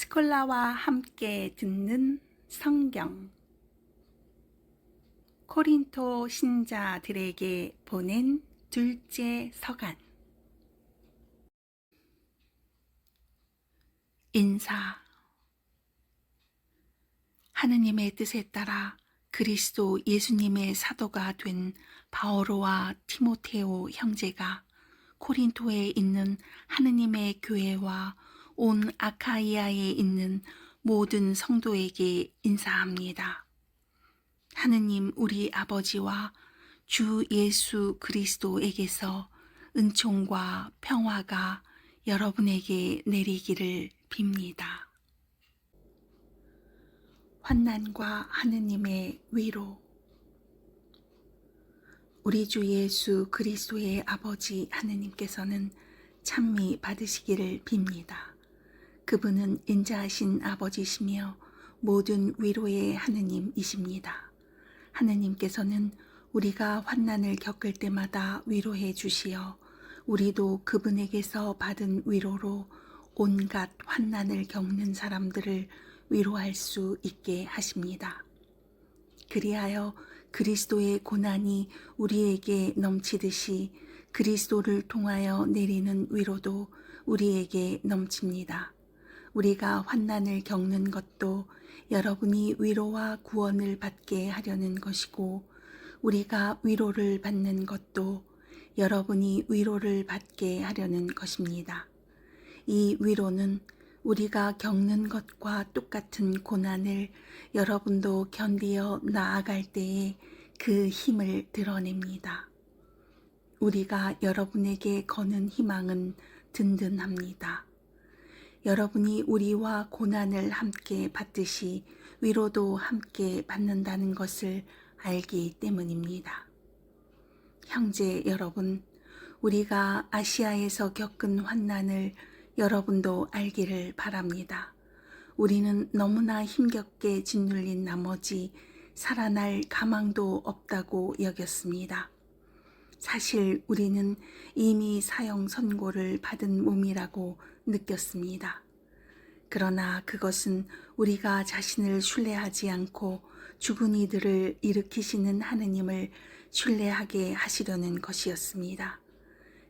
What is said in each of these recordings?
스콜라와 함께 듣는 성경. 코린토 신자들에게 보낸 둘째 서간. 인사. 하느님의 뜻에 따라 그리스도 예수님의 사도가 된 바오로와 티모테오 형제가 코린토에 있는 하느님의 교회와 온 아카이아에 있는 모든 성도에게 인사합니다. 하느님 우리 아버지와 주 예수 그리스도에게서 은총과 평화가 여러분에게 내리기를 빕니다. 환난과 하느님의 위로. 우리 주 예수 그리스도의 아버지 하느님께서는 찬미 받으시기를 빕니다. 그분은 인자하신 아버지시며 모든 위로의 하느님이십니다. 하느님께서는 우리가 환난을 겪을 때마다 위로해 주시어 우리도 그분에게서 받은 위로로 온갖 환난을 겪는 사람들을 위로할 수 있게 하십니다. 그리하여 그리스도의 고난이 우리에게 넘치듯이 그리스도를 통하여 내리는 위로도 우리에게 넘칩니다. 우리가 환난을 겪는 것도 여러분이 위로와 구원을 받게 하려는 것이고, 우리가 위로를 받는 것도 여러분이 위로를 받게 하려는 것입니다. 이 위로는 우리가 겪는 것과 똑같은 고난을 여러분도 견디어 나아갈 때에 그 힘을 드러냅니다. 우리가 여러분에게 거는 희망은 든든합니다. 여러분이 우리와 고난을 함께 받듯이 위로도 함께 받는다는 것을 알기 때문입니다. 형제 여러분, 우리가 아시아에서 겪은 환난을 여러분도 알기를 바랍니다. 우리는 너무나 힘겹게 짓눌린 나머지 살아날 가망도 없다고 여겼습니다. 사실 우리는 이미 사형 선고를 받은 몸이라고 느꼈습니다. 그러나 그것은 우리가 자신을 신뢰하지 않고 죽은 이들을 일으키시는 하느님을 신뢰하게 하시려는 것이었습니다.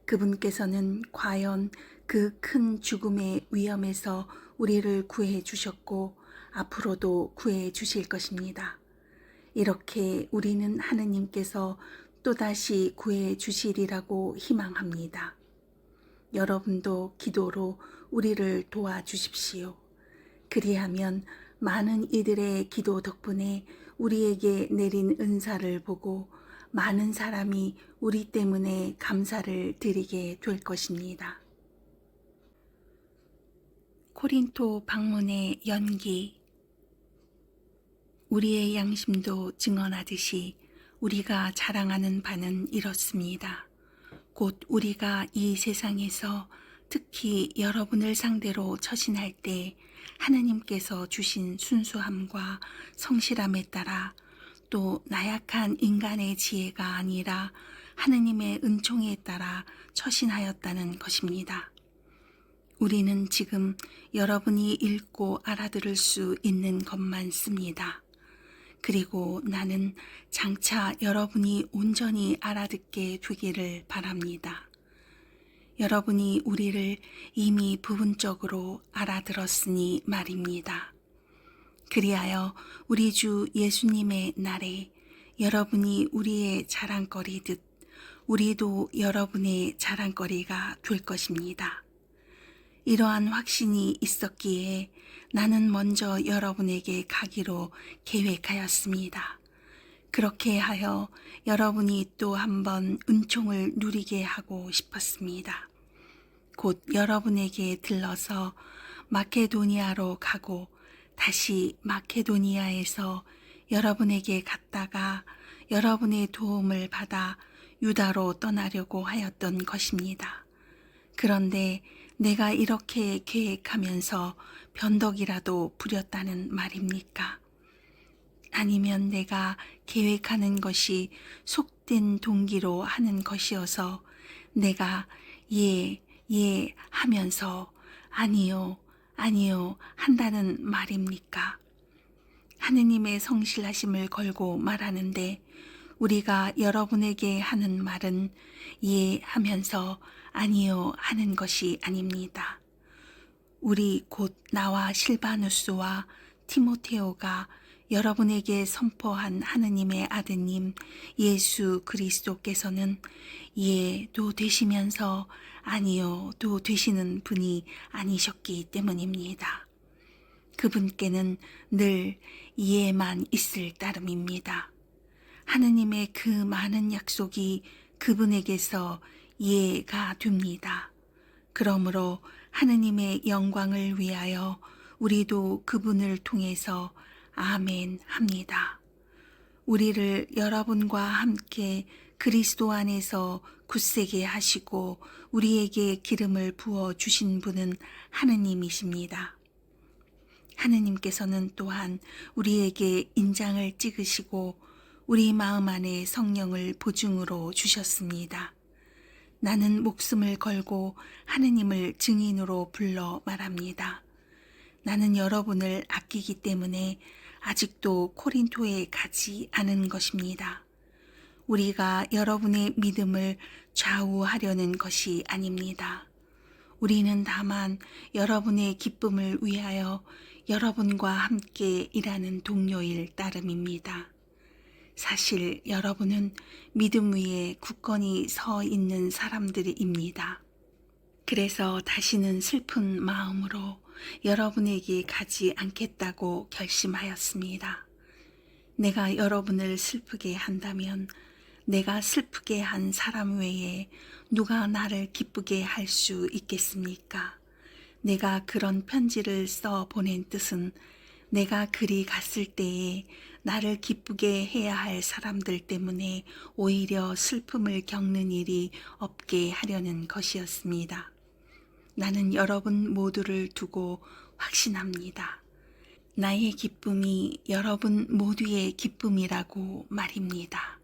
그분께서는 과연 그 큰 죽음의 위험에서 우리를 구해 주셨고 앞으로도 구해 주실 것입니다. 이렇게 우리는 하느님께서 또다시 구해 주시리라고 희망합니다. 여러분도 기도로 우리를 도와주십시오. 그리하면 많은 이들의 기도 덕분에 우리에게 내린 은사를 보고 많은 사람이 우리 때문에 감사를 드리게 될 것입니다. 코린토 방문의 연기. 우리의 양심도 증언하듯이 우리가 자랑하는 바는 이렇습니다. 곧 우리가 이 세상에서 특히 여러분을 상대로 처신할 때 하느님께서 주신 순수함과 성실함에 따라 또 나약한 인간의 지혜가 아니라 하느님의 은총에 따라 처신하였다는 것입니다. 우리는 지금 여러분이 읽고 알아들을 수 있는 것만 씁니다. 그리고 나는 장차 여러분이 온전히 알아듣게 되기를 바랍니다. 여러분이 우리를 이미 부분적으로 알아들었으니 말입니다. 그리하여 우리 주 예수님의 날에 여러분이 우리의 자랑거리듯 우리도 여러분의 자랑거리가 될 것입니다. 이러한 확신이 있었기에 나는 먼저 여러분에게 가기로 계획하였습니다. 그렇게 하여 여러분이 또 한번 은총을 누리게 하고 싶었습니다. 곧 여러분에게 들러서 마케도니아로 가고 다시 마케도니아에서 여러분에게 갔다가 여러분의 도움을 받아 유다로 떠나려고 하였던 것입니다. 그런데 내가 이렇게 계획하면서 변덕이라도 부렸다는 말입니까? 아니면 내가 계획하는 것이 속된 동기로 하는 것이어서 내가 예 하면서 아니요, 아니요 한다는 말입니까? 하느님의 성실하심을 걸고 말하는데 우리가 여러분에게 하는 말은 예 하면서 아니요 하는 것이 아닙니다. 우리 곧 나와 실바누스와 티모테오가 여러분에게 선포한 하느님의 아드님 예수 그리스도께서는 예도 되시면서 아니요도 되시는 분이 아니셨기 때문입니다. 그분께는 늘 예만 있을 따름입니다. 하느님의 그 많은 약속이 그분에게서 예가 됩니다. 그러므로 하느님의 영광을 위하여 우리도 그분을 통해서 아멘 합니다. 우리를 여러분과 함께 그리스도 안에서 굳세게 하시고 우리에게 기름을 부어 주신 분은 하느님이십니다. 하느님께서는 또한 우리에게 인장을 찍으시고 우리 마음 안에 성령을 보증으로 주셨습니다. 나는 목숨을 걸고 하느님을 증인으로 불러 말합니다. 나는 여러분을 아끼기 때문에 아직도 코린토에 가지 않은 것입니다. 우리가 여러분의 믿음을 좌우하려는 것이 아닙니다. 우리는 다만 여러분의 기쁨을 위하여 여러분과 함께 일하는 동료일 따름입니다. 사실 여러분은 믿음 위에 굳건히 서 있는 사람들입니다. 그래서 다시는 슬픈 마음으로 여러분에게 가지 않겠다고 결심하였습니다. 내가 여러분을 슬프게 한다면 내가 슬프게 한 사람 외에 누가 나를 기쁘게 할 수 있겠습니까? 내가 그런 편지를 써 보낸 뜻은 내가 그리 갔을 때에 나를 기쁘게 해야 할 사람들 때문에 오히려 슬픔을 겪는 일이 없게 하려는 것이었습니다. 나는 여러분 모두를 두고 확신합니다. 나의 기쁨이 여러분 모두의 기쁨이라고 말입니다.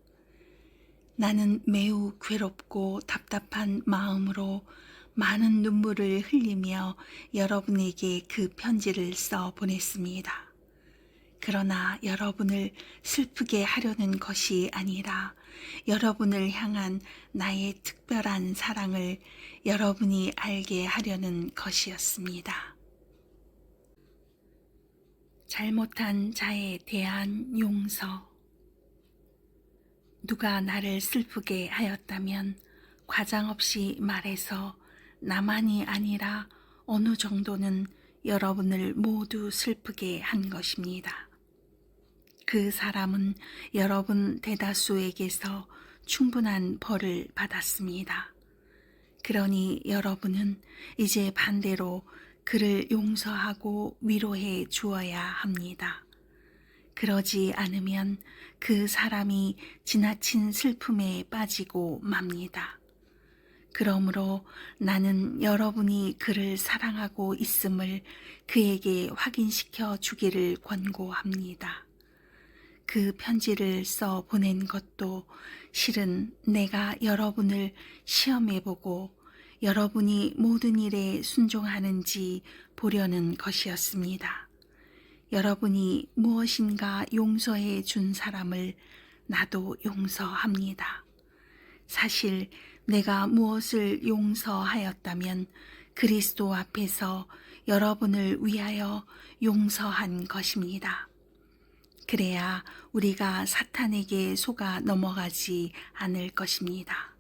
나는 매우 괴롭고 답답한 마음으로 많은 눈물을 흘리며 여러분에게 그 편지를 써 보냈습니다. 그러나 여러분을 슬프게 하려는 것이 아니라 여러분을 향한 나의 특별한 사랑을 여러분이 알게 하려는 것이었습니다. 잘못한 자에 대한 용서. 누가 나를 슬프게 하였다면 과장없이 말해서 나만이 아니라 어느 정도는 여러분을 모두 슬프게 한 것입니다. 그 사람은 여러분 대다수에게서 충분한 벌을 받았습니다. 그러니 여러분은 이제 반대로 그를 용서하고 위로해 주어야 합니다. 그러지 않으면 그 사람이 지나친 슬픔에 빠지고 맙니다. 그러므로 나는 여러분이 그를 사랑하고 있음을 그에게 확인시켜 주기를 권고합니다. 그 편지를 써 보낸 것도 실은 내가 여러분을 시험해보고 여러분이 모든 일에 순종하는지 보려는 것이었습니다. 여러분이 무엇인가 용서해 준 사람을 나도 용서합니다. 사실 내가 무엇을 용서하였다면 그리스도 앞에서 여러분을 위하여 용서한 것입니다. 그래야 우리가 사탄에게 속아 넘어가지 않을 것입니다.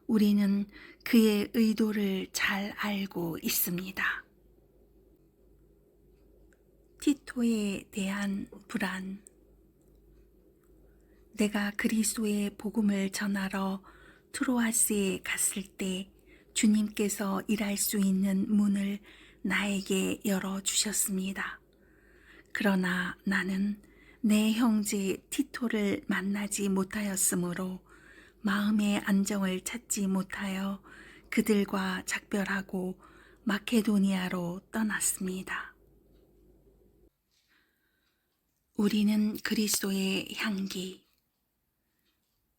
우리는 그의 의도를 잘 알고 있습니다. 티토에 대한 불안. 내가 그리스도의 복음을 전하러 트로아스에 갔을 때 주님께서 일할 수 있는 문을 나에게 열어주셨습니다. 그러나 나는 내 형제 티토를 만나지 못하였으므로 마음의 안정을 찾지 못하여 그들과 작별하고 마케도니아로 떠났습니다. 우리는 그리스도의 향기.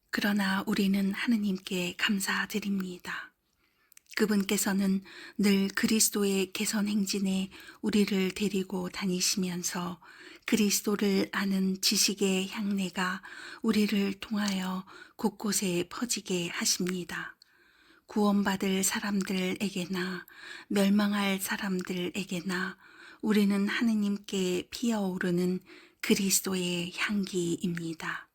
그러나 우리는 하느님께 감사드립니다. 그분께서는 늘 그리스도의 개선 행진에 우리를 데리고 다니시면서 그리스도를 아는 지식의 향내가 우리를 통하여 곳곳에 퍼지게 하십니다. 구원받을 사람들에게나 멸망할 사람들에게나 우리는 하느님께 피어오르는 그리스도의 향기입니다.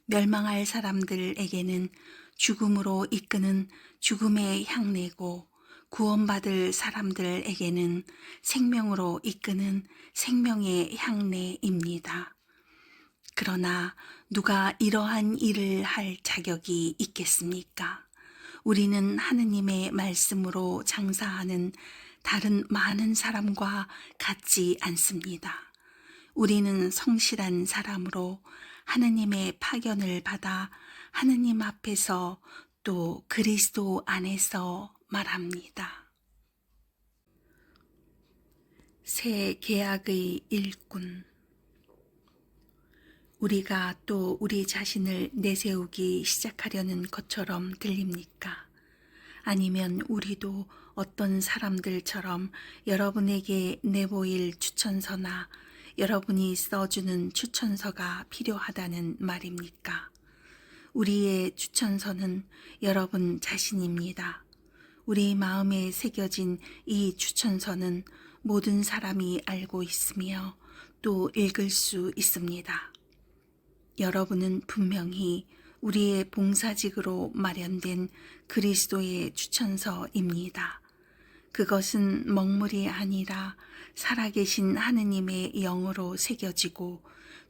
멸망할 사람들에게는 죽음으로 이끄는 죽음의 향내고 구원받을 사람들에게는 생명으로 이끄는 생명의 향내입니다. 그러나 누가 이러한 일을 할 자격이 있겠습니까? 우리는 하느님의 말씀으로 장사하는 다른 많은 사람과 같지 않습니다. 우리는 성실한 사람으로 하느님의 파견을 받아 하느님 앞에서 또 그리스도 안에서 말합니다. 새 계약의 일꾼. 우리가 또 우리 자신을 내세우기 시작하려는 것처럼 들립니까? 아니면 우리도 어떤 사람들처럼 여러분에게 내보일 추천서나 여러분이 써주는 추천서가 필요하다는 말입니까? 우리의 추천서는 여러분 자신입니다. 우리 마음에 새겨진 이 추천서는 모든 사람이 알고 있으며 또 읽을 수 있습니다. 여러분은 분명히 우리의 봉사직으로 마련된 그리스도의 추천서입니다. 그것은 먹물이 아니라 살아계신 하느님의 영으로 새겨지고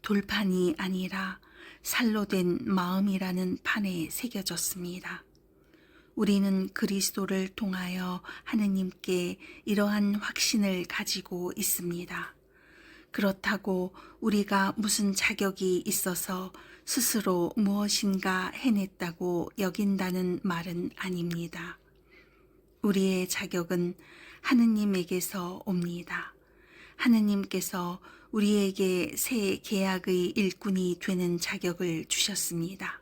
돌판이 아니라 살로 된 마음이라는 판에 새겨졌습니다. 우리는 그리스도를 통하여 하느님께 이러한 확신을 가지고 있습니다. 그렇다고 우리가 무슨 자격이 있어서 스스로 무엇인가 해냈다고 여긴다는 말은 아닙니다. 우리의 자격은 하느님에게서 옵니다. 하느님께서 우리에게 새 계약의 일꾼이 되는 자격을 주셨습니다.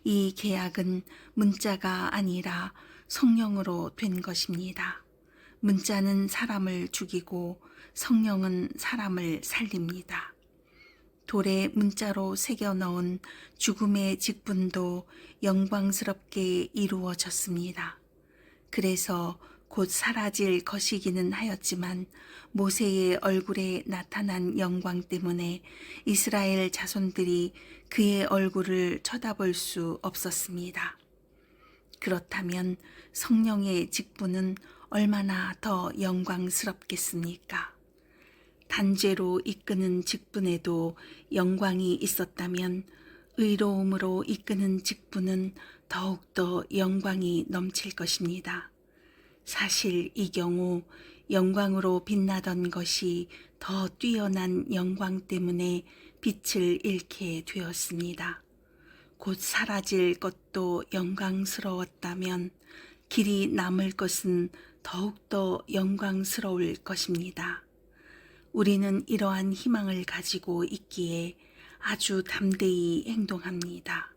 이 계약은 문자가 아니라 성령으로 된 것입니다. 문자는 사람을 죽이고 성령은 사람을 살립니다. 돌에 문자로 새겨 넣은 죽음의 직분도 영광스럽게 이루어졌습니다. 그래서 곧 사라질 것이기는 하였지만 모세의 얼굴에 나타난 영광 때문에 이스라엘 자손들이 그의 얼굴을 쳐다볼 수 없었습니다. 그렇다면 성령의 직분은 얼마나 더 영광스럽겠습니까? 단죄로 이끄는 직분에도 영광이 있었다면 의로움으로 이끄는 직분은 더욱더 영광이 넘칠 것입니다. 사실 이 경우 영광으로 빛나던 것이 더 뛰어난 영광 때문에 빛을 잃게 되었습니다. 곧 사라질 것도 영광스러웠다면 길이 남을 것은 더욱더 영광스러울 것입니다. 우리는 이러한 희망을 가지고 있기에 아주 담대히 행동합니다.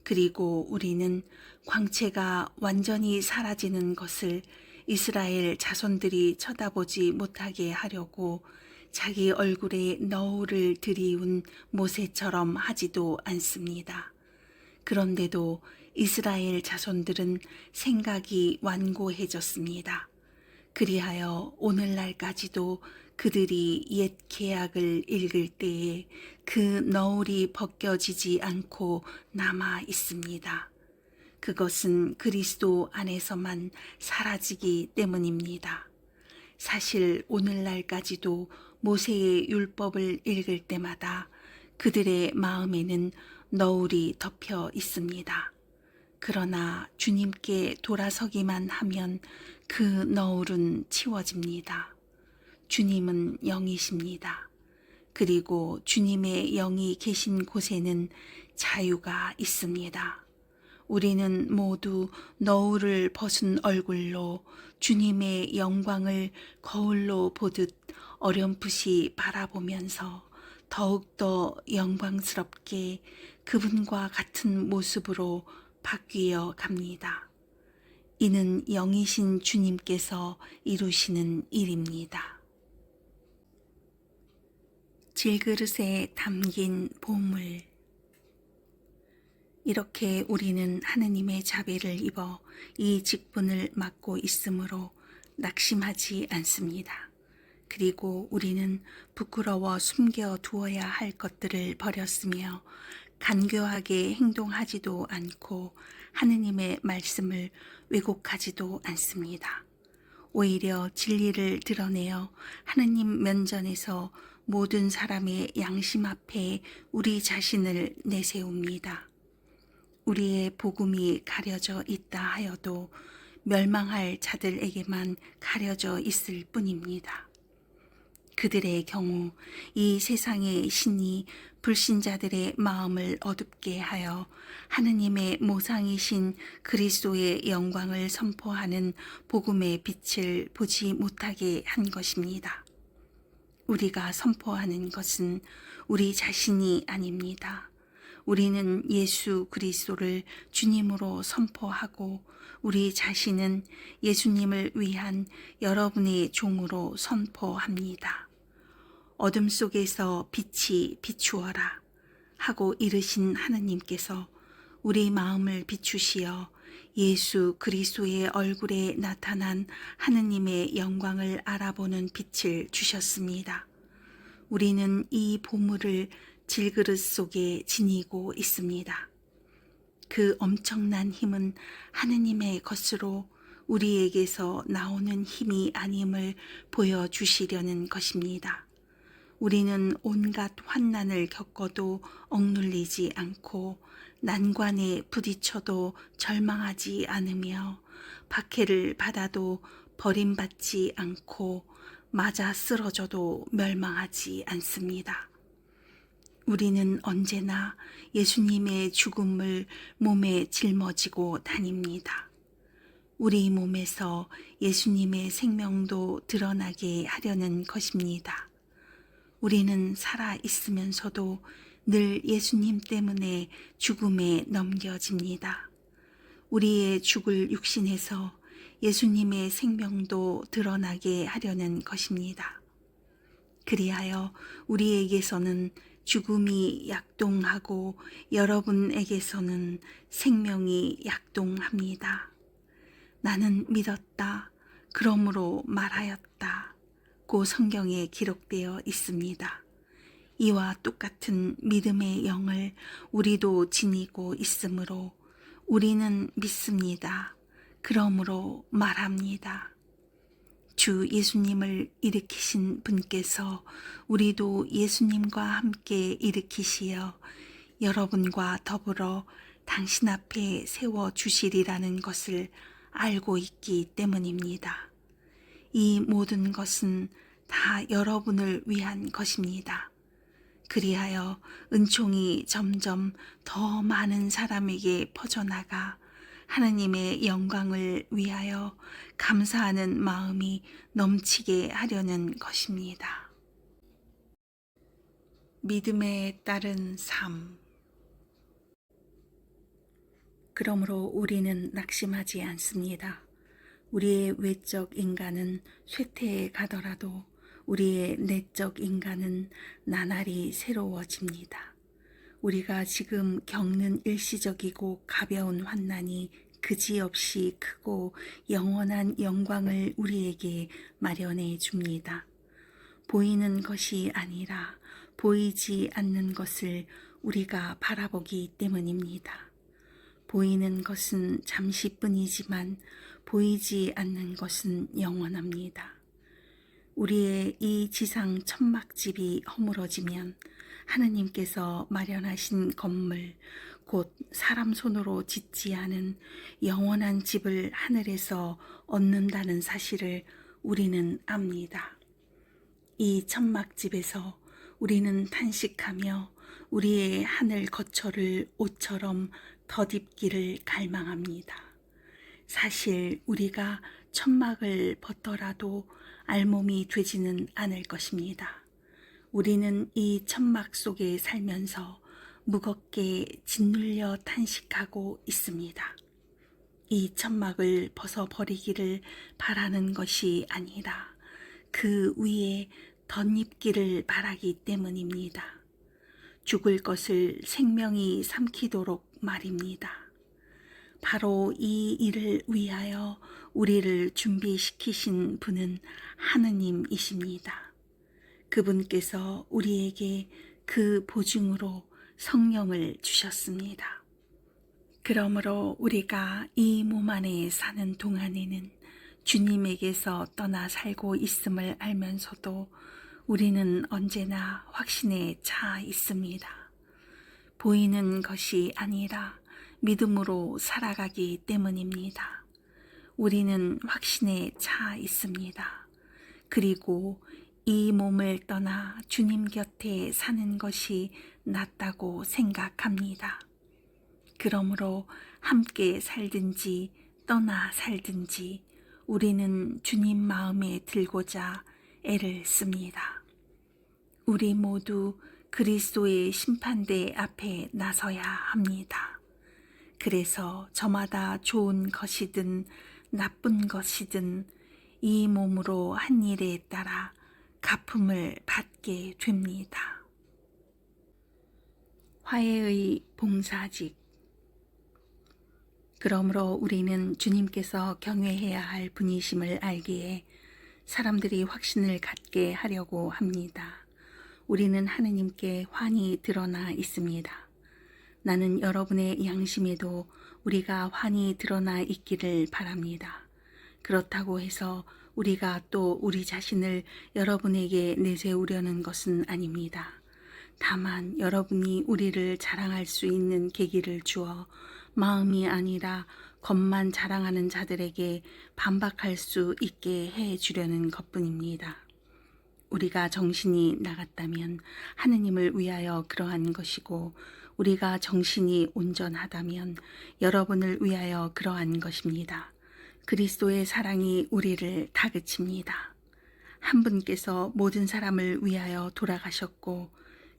그리고 우리는 광채가 완전히 사라지는 것을 이스라엘 자손들이 쳐다보지 못하게 하려고 자기 얼굴에 너울을 들이운 모세처럼 하지도 않습니다. 그런데도 이스라엘 자손들은 생각이 완고해졌습니다. 그리하여 오늘날까지도 그들이 옛 계약을 읽을 때에 그 너울이 벗겨지지 않고 남아 있습니다. 그것은 그리스도 안에서만 사라지기 때문입니다. 사실 오늘날까지도 모세의 율법을 읽을 때마다 그들의 마음에는 너울이 덮여 있습니다. 그러나 주님께 돌아서기만 하면 그 너울은 치워집니다. 주님은 영이십니다. 그리고 주님의 영이 계신 곳에는 자유가 있습니다. 우리는 모두 너울을 벗은 얼굴로 주님의 영광을 거울로 보듯 어렴풋이 바라보면서 더욱더 영광스럽게 그분과 같은 모습으로 바뀌어 갑니다. 이는 영이신 주님께서 이루시는 일입니다. 질그릇에 담긴 보물. 이렇게 우리는 하느님의 자비를 입어 이 직분을 맡고 있으므로 낙심하지 않습니다. 그리고 우리는 부끄러워 숨겨 두어야 할 것들을 버렸으며 간교하게 행동하지도 않고 하느님의 말씀을 왜곡하지도 않습니다. 오히려 진리를 드러내어 하느님 면전에서 모든 사람의 양심 앞에 우리 자신을 내세웁니다. 우리의 복음이 가려져 있다 하여도 멸망할 자들에게만 가려져 있을 뿐입니다. 그들의 경우 이 세상의 신이 불신자들의 마음을 어둡게 하여 하느님의 모상이신 그리스도의 영광을 선포하는 복음의 빛을 보지 못하게 한 것입니다. 우리가 선포하는 것은 우리 자신이 아닙니다. 우리는 예수 그리스도를 주님으로 선포하고 우리 자신은 예수님을 위한 여러분의 종으로 선포합니다. 어둠 속에서 빛이 비추어라 하고 이르신 하느님께서 우리 마음을 비추시어 예수 그리스도의 얼굴에 나타난 하느님의 영광을 알아보는 빛을 주셨습니다. 우리는 이 보물을 질그릇 속에 지니고 있습니다. 그 엄청난 힘은 하느님의 것으로 우리에게서 나오는 힘이 아님을 보여주시려는 것입니다. 우리는 온갖 환난을 겪어도 억눌리지 않고 난관에 부딪혀도 절망하지 않으며 박해를 받아도 버림받지 않고 맞아 쓰러져도 멸망하지 않습니다. 우리는 언제나 예수님의 죽음을 몸에 짊어지고 다닙니다. 우리 몸에서 예수님의 생명도 드러나게 하려는 것입니다. 우리는 살아 있으면서도 늘 예수님 때문에 죽음에 넘겨집니다. 우리의 죽을 육신에서 예수님의 생명도 드러나게 하려는 것입니다. 그리하여 우리에게서는 죽음이 약동하고 여러분에게서는 생명이 약동합니다. 나는 믿었다. 그러므로 말하였다. 고 성경에 기록되어 있습니다. 이와 똑같은 믿음의 영을 우리도 지니고 있으므로 우리는 믿습니다. 그러므로 말합니다. 주 예수님을 일으키신 분께서 우리도 예수님과 함께 일으키시어 여러분과 더불어 당신 앞에 세워주시리라는 것을 알고 있기 때문입니다. 이 모든 것은 다 여러분을 위한 것입니다. 그리하여 은총이 점점 더 많은 사람에게 퍼져나가 하나님의 영광을 위하여 감사하는 마음이 넘치게 하려는 것입니다. 믿음에 따른 삶. 그러므로 우리는 낙심하지 않습니다. 우리의 외적 인간은 쇠퇴해 가더라도 우리의 내적 인간은 나날이 새로워집니다. 우리가 지금 겪는 일시적이고 가벼운 환난이 그지없이 크고 영원한 영광을 우리에게 마련해 줍니다. 보이는 것이 아니라 보이지 않는 것을 우리가 바라보기 때문입니다. 보이는 것은 잠시뿐이지만 보이지 않는 것은 영원합니다. 우리의 이 지상 천막집이 허물어지면 하느님께서 마련하신 건물, 곧 사람 손으로 짓지 않은 영원한 집을 하늘에서 얻는다는 사실을 우리는 압니다. 이 천막집에서 우리는 탄식하며 우리의 하늘 거처를 옷처럼 덧입기를 갈망합니다. 사실 우리가 천막을 벗더라도 알몸이 되지는 않을 것입니다. 우리는 이 천막 속에 살면서 무겁게 짓눌려 탄식하고 있습니다. 이 천막을 벗어버리기를 바라는 것이 아니라 그 위에 덧입기를 바라기 때문입니다. 죽을 것을 생명이 삼키도록 말입니다. 바로 이 일을 위하여 우리를 준비시키신 분은 하느님이십니다. 그분께서 우리에게 그 보증으로 성령을 주셨습니다. 그러므로 우리가 이 몸 안에 사는 동안에는 주님에게서 떠나 살고 있음을 알면서도 우리는 언제나 확신에 차 있습니다. 보이는 것이 아니라 믿음으로 살아가기 때문입니다. 우리는 확신에 차 있습니다. 그리고 이 몸을 떠나 주님 곁에 사는 것이 낫다고 생각합니다. 그러므로 함께 살든지 떠나 살든지 우리는 주님 마음에 들고자 애를 씁니다. 우리 모두 그리스도의 심판대 앞에 나서야 합니다. 그래서 저마다 좋은 것이든 나쁜 것이든 이 몸으로 한 일에 따라 갚음을 받게 됩니다. 화해의 봉사직. 그러므로 우리는 주님께서 경외해야 할 분이심을 알기에 사람들이 확신을 갖게 하려고 합니다. 우리는 하느님께 환히 드러나 있습니다. 나는 여러분의 양심에도 우리가 환히 드러나 있기를 바랍니다. 그렇다고 해서 우리가 또 우리 자신을 여러분에게 내세우려는 것은 아닙니다. 다만 여러분이 우리를 자랑할 수 있는 계기를 주어 마음이 아니라 겉만 자랑하는 자들에게 반박할 수 있게 해 주려는 것뿐입니다. 우리가 정신이 나갔다면 하느님을 위하여 그러한 것이고 우리가 정신이 온전하다면 여러분을 위하여 그러한 것입니다. 그리스도의 사랑이 우리를 다그칩니다. 한 분께서 모든 사람을 위하여 돌아가셨고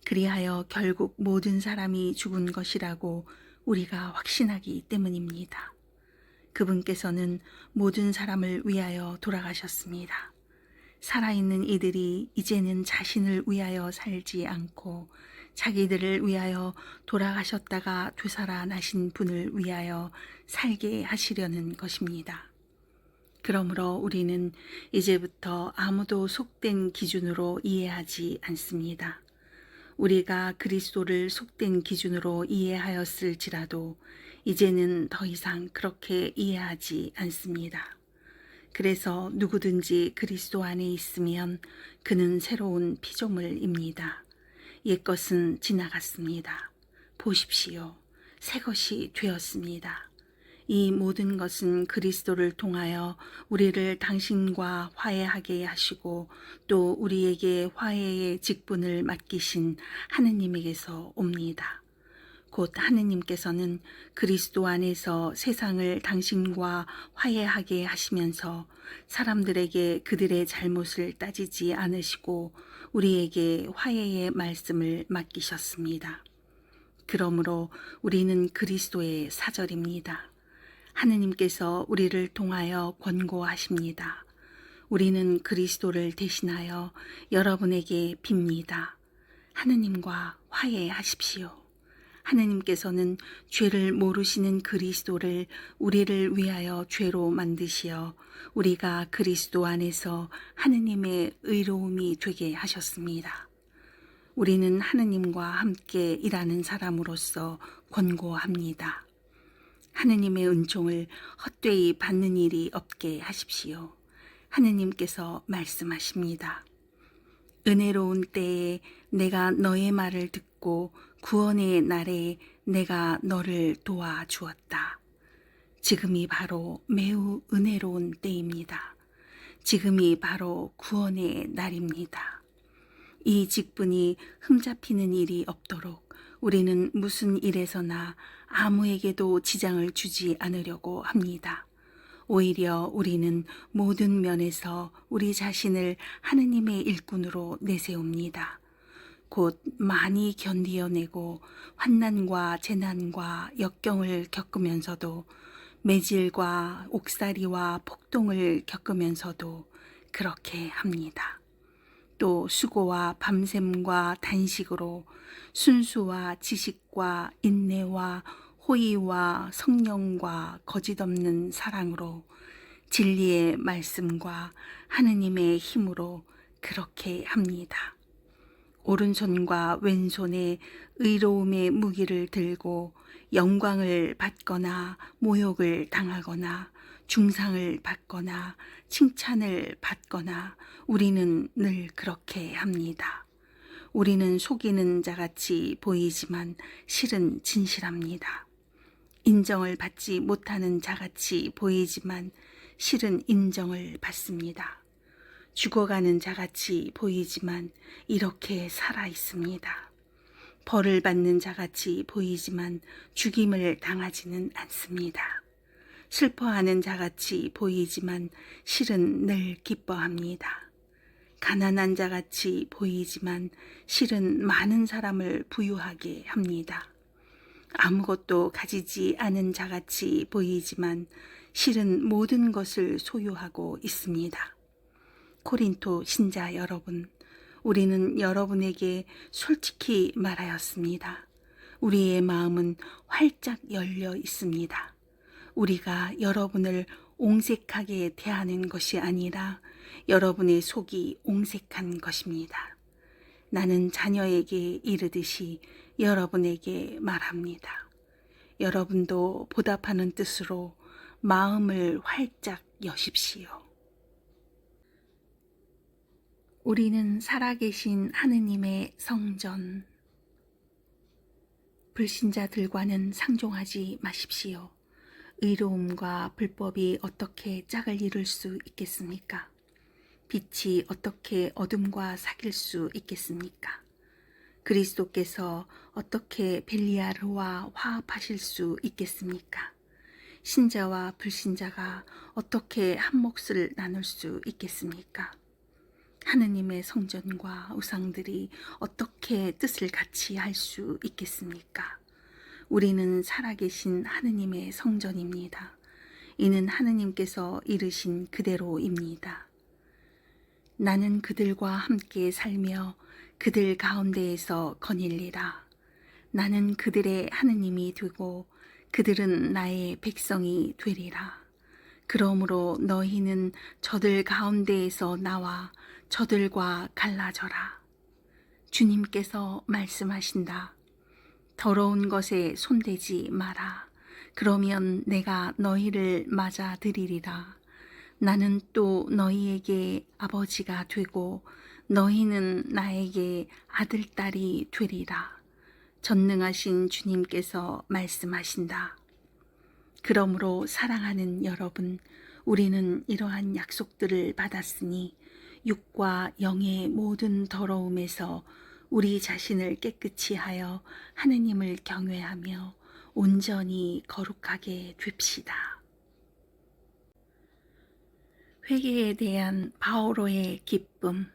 그리하여 결국 모든 사람이 죽은 것이라고 우리가 확신하기 때문입니다. 그분께서는 모든 사람을 위하여 돌아가셨습니다. 살아있는 이들이 이제는 자신을 위하여 살지 않고 자기들을 위하여 돌아가셨다가 되살아나신 분을 위하여 살게 하시려는 것입니다. 그러므로 우리는 이제부터 아무도 속된 기준으로 이해하지 않습니다. 우리가 그리스도를 속된 기준으로 이해하였을지라도 이제는 더 이상 그렇게 이해하지 않습니다. 그래서 누구든지 그리스도 안에 있으면 그는 새로운 피조물입니다. 옛것은 지나갔습니다. 보십시오. 새 것이 되었습니다. 이 모든 것은 그리스도를 통하여 우리를 당신과 화해하게 하시고 또 우리에게 화해의 직분을 맡기신 하느님에게서 옵니다. 곧 하느님께서는 그리스도 안에서 세상을 당신과 화해하게 하시면서 사람들에게 그들의 잘못을 따지지 않으시고 우리에게 화해의 말씀을 맡기셨습니다. 그러므로 우리는 그리스도의 사절입니다. 하느님께서 우리를 통하여 권고하십니다. 우리는 그리스도를 대신하여 여러분에게 빕니다. 하느님과 화해하십시오. 하느님께서는 죄를 모르시는 그리스도를 우리를 위하여 죄로 만드시어 우리가 그리스도 안에서 하느님의 의로움이 되게 하셨습니다. 우리는 하느님과 함께 일하는 사람으로서 권고합니다. 하느님의 은총을 헛되이 받는 일이 없게 하십시오. 하느님께서 말씀하십니다. 은혜로운 때에 내가 너의 말을 듣고 구원의 날에 내가 너를 도와주었다. 지금이 바로 매우 은혜로운 때입니다. 지금이 바로 구원의 날입니다. 이 직분이 흠잡히는 일이 없도록 우리는 무슨 일에서나 아무에게도 지장을 주지 않으려고 합니다. 오히려 우리는 모든 면에서 우리 자신을 하느님의 일꾼으로 내세웁니다. 곧 많이 견디어내고 환난과 재난과 역경을 겪으면서도 매질과 옥살이와 폭동을 겪으면서도 그렇게 합니다. 또 수고와 밤샘과 단식으로 순수와 지식과 인내와 호의와 성령과 거짓없는 사랑으로 진리의 말씀과 하느님의 힘으로 그렇게 합니다. 오른손과 왼손에 의로움의 무기를 들고 영광을 받거나 모욕을 당하거나 중상을 받거나 칭찬을 받거나 우리는 늘 그렇게 합니다. 우리는 속이는 자같이 보이지만 실은 진실합니다. 인정을 받지 못하는 자같이 보이지만 실은 인정을 받습니다. 죽어가는 자같이 보이지만 이렇게 살아 있습니다. 벌을 받는 자같이 보이지만 죽임을 당하지는 않습니다. 슬퍼하는 자같이 보이지만 실은 늘 기뻐합니다. 가난한 자같이 보이지만 실은 많은 사람을 부유하게 합니다. 아무것도 가지지 않은 자같이 보이지만 실은 모든 것을 소유하고 있습니다. 코린토 신자 여러분, 우리는 여러분에게 솔직히 말하였습니다. 우리의 마음은 활짝 열려 있습니다. 우리가 여러분을 옹색하게 대하는 것이 아니라 여러분의 속이 옹색한 것입니다. 나는 자녀에게 이르듯이 여러분에게 말합니다. 여러분도 보답하는 뜻으로 마음을 활짝 여십시오. 우리는 살아계신 하느님의 성전. 불신자들과는 상종하지 마십시오. 의로움과 불법이 어떻게 짝을 이룰 수 있겠습니까? 빛이 어떻게 어둠과 사귈 수 있겠습니까? 그리스도께서 어떻게 벨리아르와 화합하실 수 있겠습니까? 신자와 불신자가 어떻게 한 몫을 나눌 수 있겠습니까? 하느님의 성전과 우상들이 어떻게 뜻을 같이 할 수 있겠습니까? 우리는 살아계신 하느님의 성전입니다. 이는 하느님께서 이르신 그대로입니다. 나는 그들과 함께 살며 그들 가운데에서 거닐리라. 나는 그들의 하느님이 되고 그들은 나의 백성이 되리라. 그러므로 너희는 저들 가운데에서 나와 저들과 갈라져라. 주님께서 말씀하신다. 더러운 것에 손대지 마라. 그러면 내가 너희를 맞아들이리라. 나는 또 너희에게 아버지가 되고 너희는 나에게 아들, 딸이 되리라. 전능하신 주님께서 말씀하신다. 그러므로 사랑하는 여러분, 우리는 이러한 약속들을 받았으니 육과 영의 모든 더러움에서 우리 자신을 깨끗이 하여 하느님을 경외하며 온전히 거룩하게 됩시다. 회개에 대한 바오로의 기쁨.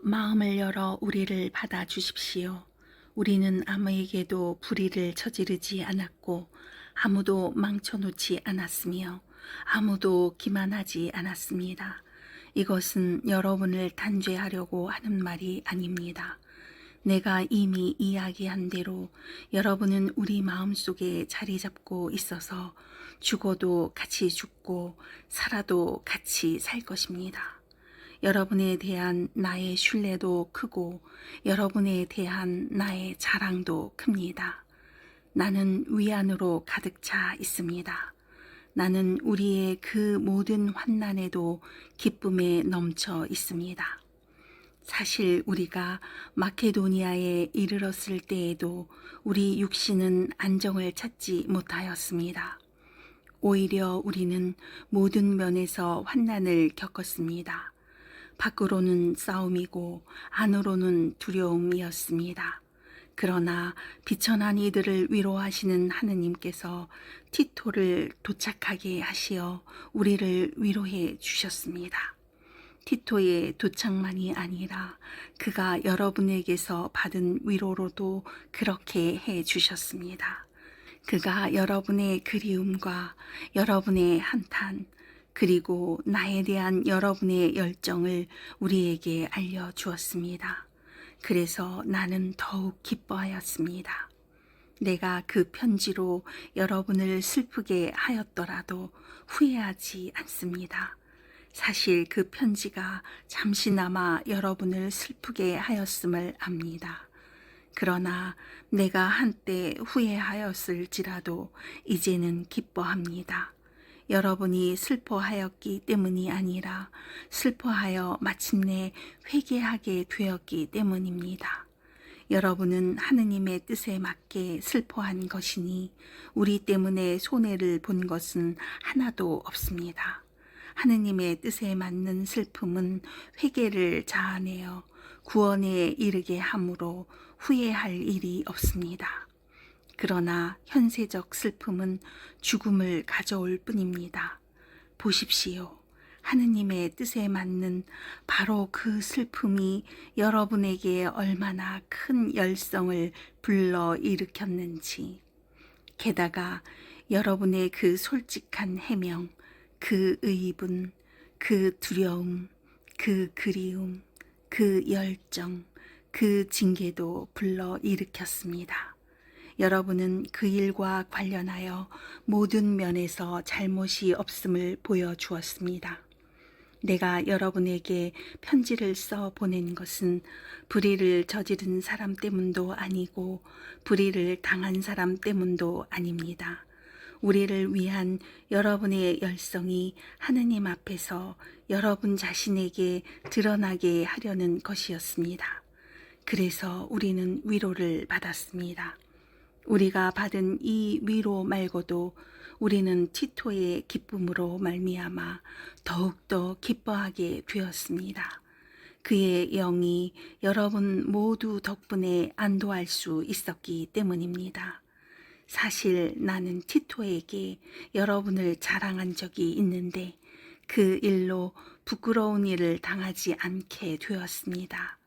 마음을 열어 우리를 받아주십시오. 우리는 아무에게도 불의를 저지르지 않았고 아무도 망쳐놓지 않았으며 아무도 기만하지 않았습니다. 이것은 여러분을 단죄하려고 하는 말이 아닙니다. 내가 이미 이야기한 대로 여러분은 우리 마음속에 자리 잡고 있어서 죽어도 같이 죽고 살아도 같이 살 것입니다. 여러분에 대한 나의 신뢰도 크고 여러분에 대한 나의 자랑도 큽니다. 나는 위안으로 가득 차 있습니다. 나는 우리의 그 모든 환난에도 기쁨에 넘쳐 있습니다. 사실 우리가 마케도니아에 이르렀을 때에도 우리 육신은 안정을 찾지 못하였습니다. 오히려 우리는 모든 면에서 환난을 겪었습니다. 밖으로는 싸움이고 안으로는 두려움이었습니다. 그러나 비천한 이들을 위로하시는 하느님께서 티토를 도착하게 하시어 우리를 위로해 주셨습니다. 티토의 도착만이 아니라 그가 여러분에게서 받은 위로로도 그렇게 해 주셨습니다. 그가 여러분의 그리움과 여러분의 한탄, 그리고 나에 대한 여러분의 열정을 우리에게 알려주었습니다. 그래서 나는 더욱 기뻐하였습니다. 내가 그 편지로 여러분을 슬프게 하였더라도 후회하지 않습니다. 사실 그 편지가 잠시나마 여러분을 슬프게 하였음을 압니다. 그러나 내가 한때 후회하였을지라도 이제는 기뻐합니다. 여러분이 슬퍼하였기 때문이 아니라 슬퍼하여 마침내 회개하게 되었기 때문입니다. 여러분은 하느님의 뜻에 맞게 슬퍼한 것이니 우리 때문에 손해를 본 것은 하나도 없습니다. 하느님의 뜻에 맞는 슬픔은 회개를 자아내어 구원에 이르게 함으로 후회할 일이 없습니다. 그러나 현세적 슬픔은 죽음을 가져올 뿐입니다. 보십시오. 하느님의 뜻에 맞는 바로 그 슬픔이 여러분에게 얼마나 큰 열성을 불러 일으켰는지, 게다가 여러분의 그 솔직한 해명, 그 의분, 그 두려움, 그 그리움, 그 열정, 그 징계도 불러 일으켰습니다. 여러분은 그 일과 관련하여 모든 면에서 잘못이 없음을 보여주었습니다. 내가 여러분에게 편지를 써 보낸 것은 불의를 저지른 사람 때문도 아니고 불의를 당한 사람 때문도 아닙니다. 우리를 위한 여러분의 열성이 하느님 앞에서 여러분 자신에게 드러나게 하려는 것이었습니다. 그래서 우리는 위로를 받았습니다. 우리가 받은 이 위로 말고도 우리는 티토의 기쁨으로 말미암아 더욱더 기뻐하게 되었습니다. 그의 영이 여러분 모두 덕분에 안도할 수 있었기 때문입니다. 사실 나는 티토에게 여러분을 자랑한 적이 있는데 그 일로 부끄러운 일을 당하지 않게 되었습니다.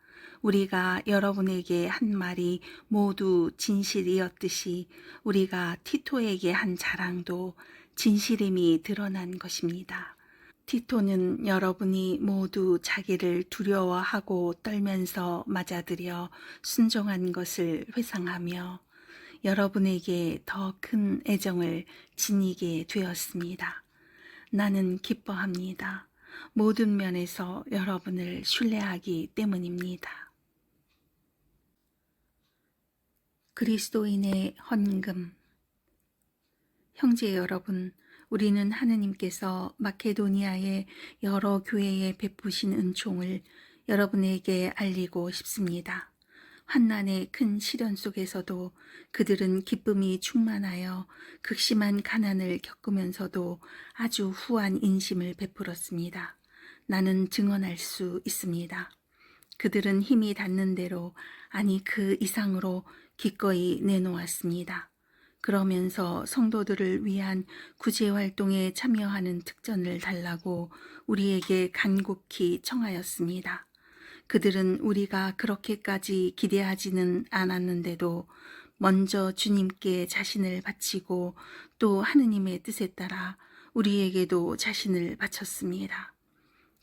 우리가 여러분에게 한 말이 모두 진실이었듯이 우리가 티토에게 한 자랑도 진실임이 드러난 것입니다. 티토는 여러분이 모두 자기를 두려워하고 떨면서 맞아들여 순종한 것을 회상하며 여러분에게 더 큰 애정을 지니게 되었습니다. 나는 기뻐합니다. 모든 면에서 여러분을 신뢰하기 때문입니다. 그리스도인의 헌금. 형제 여러분, 우리는 하느님께서 마케도니아의 여러 교회에 베푸신 은총을 여러분에게 알리고 싶습니다. 환난의 큰 시련 속에서도 그들은 기쁨이 충만하여 극심한 가난을 겪으면서도 아주 후한 인심을 베풀었습니다. 나는 증언할 수 있습니다. 그들은 힘이 닿는 대로, 아니 그 이상으로 기꺼이 내놓았습니다. 그러면서 성도들을 위한 구제활동에 참여하는 특전을 달라고 우리에게 간곡히 청하였습니다. 그들은 우리가 그렇게까지 기대하지는 않았는데도 먼저 주님께 자신을 바치고 또 하느님의 뜻에 따라 우리에게도 자신을 바쳤습니다.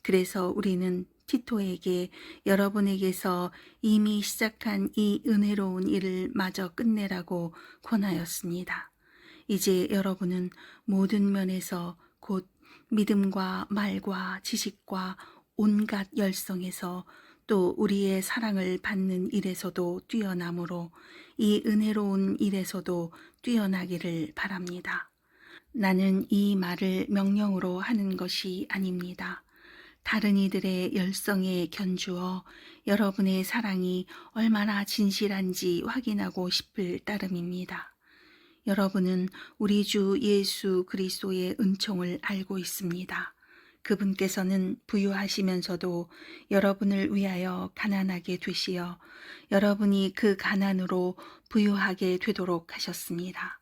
그래서 우리는 티토에게 여러분에게서 이미 시작한 이 은혜로운 일을 마저 끝내라고 권하였습니다. 이제 여러분은 모든 면에서 곧 믿음과 말과 지식과 온갖 열성에서 또 우리의 사랑을 받는 일에서도 뛰어나므로 이 은혜로운 일에서도 뛰어나기를 바랍니다. 나는 이 말을 명령으로 하는 것이 아닙니다. 다른 이들의 열성에 견주어 여러분의 사랑이 얼마나 진실한지 확인하고 싶을 따름입니다. 여러분은 우리 주 예수 그리스도의 은총을 알고 있습니다. 그분께서는 부유하시면서도 여러분을 위하여 가난하게 되시어 여러분이 그 가난으로 부유하게 되도록 하셨습니다.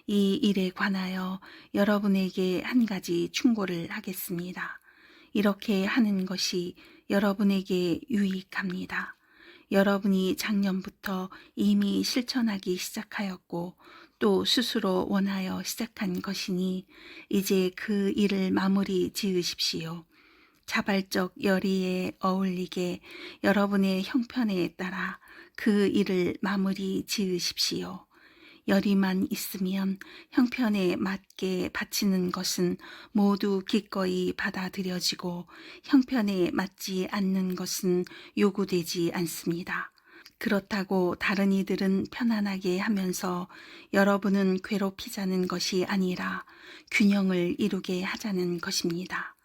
이 일에 관하여 여러분에게 한 가지 충고를 하겠습니다. 이렇게 하는 것이 여러분에게 유익합니다. 여러분이 작년부터 이미 실천하기 시작하였고 또 스스로 원하여 시작한 것이니 이제 그 일을 마무리 지으십시오. 자발적 열의에 어울리게 여러분의 형편에 따라 그 일을 마무리 지으십시오. 열의만 있으면 형편에 맞게 바치는 것은 모두 기꺼이 받아들여지고 형편에 맞지 않는 것은 요구되지 않습니다. 그렇다고 다른 이들은 편안하게 하면서 여러분은 괴롭히자는 것이 아니라 균형을 이루게 하자는 것입니다.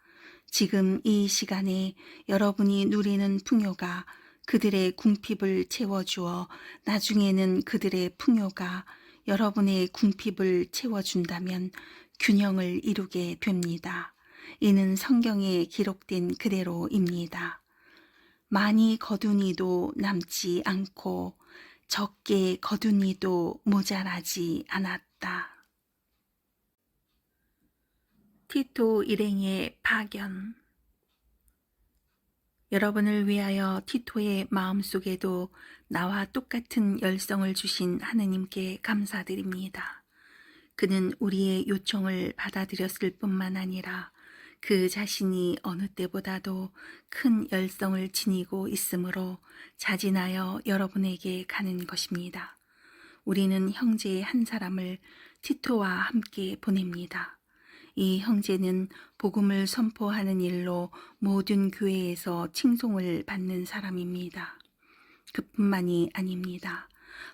지금 이 시간에 여러분이 누리는 풍요가 그들의 궁핍을 채워주어 나중에는 그들의 풍요가 여러분의 궁핍을 채워준다면 균형을 이루게 됩니다. 이는 성경에 기록된 그대로입니다. 많이 거둔 이도 남지 않고 적게 거둔 이도 모자라지 않았다. 티토 일행의 파견. 여러분을 위하여 티토의 마음속에도 나와 똑같은 열성을 주신 하느님께 감사드립니다. 그는 우리의 요청을 받아들였을 뿐만 아니라 그 자신이 어느 때보다도 큰 열성을 지니고 있으므로 자진하여 여러분에게 가는 것입니다. 우리는 형제 한 사람을 티토와 함께 보냅니다. 이 형제는 복음을 선포하는 일로 모든 교회에서 칭송을 받는 사람입니다. 그뿐만이 아닙니다.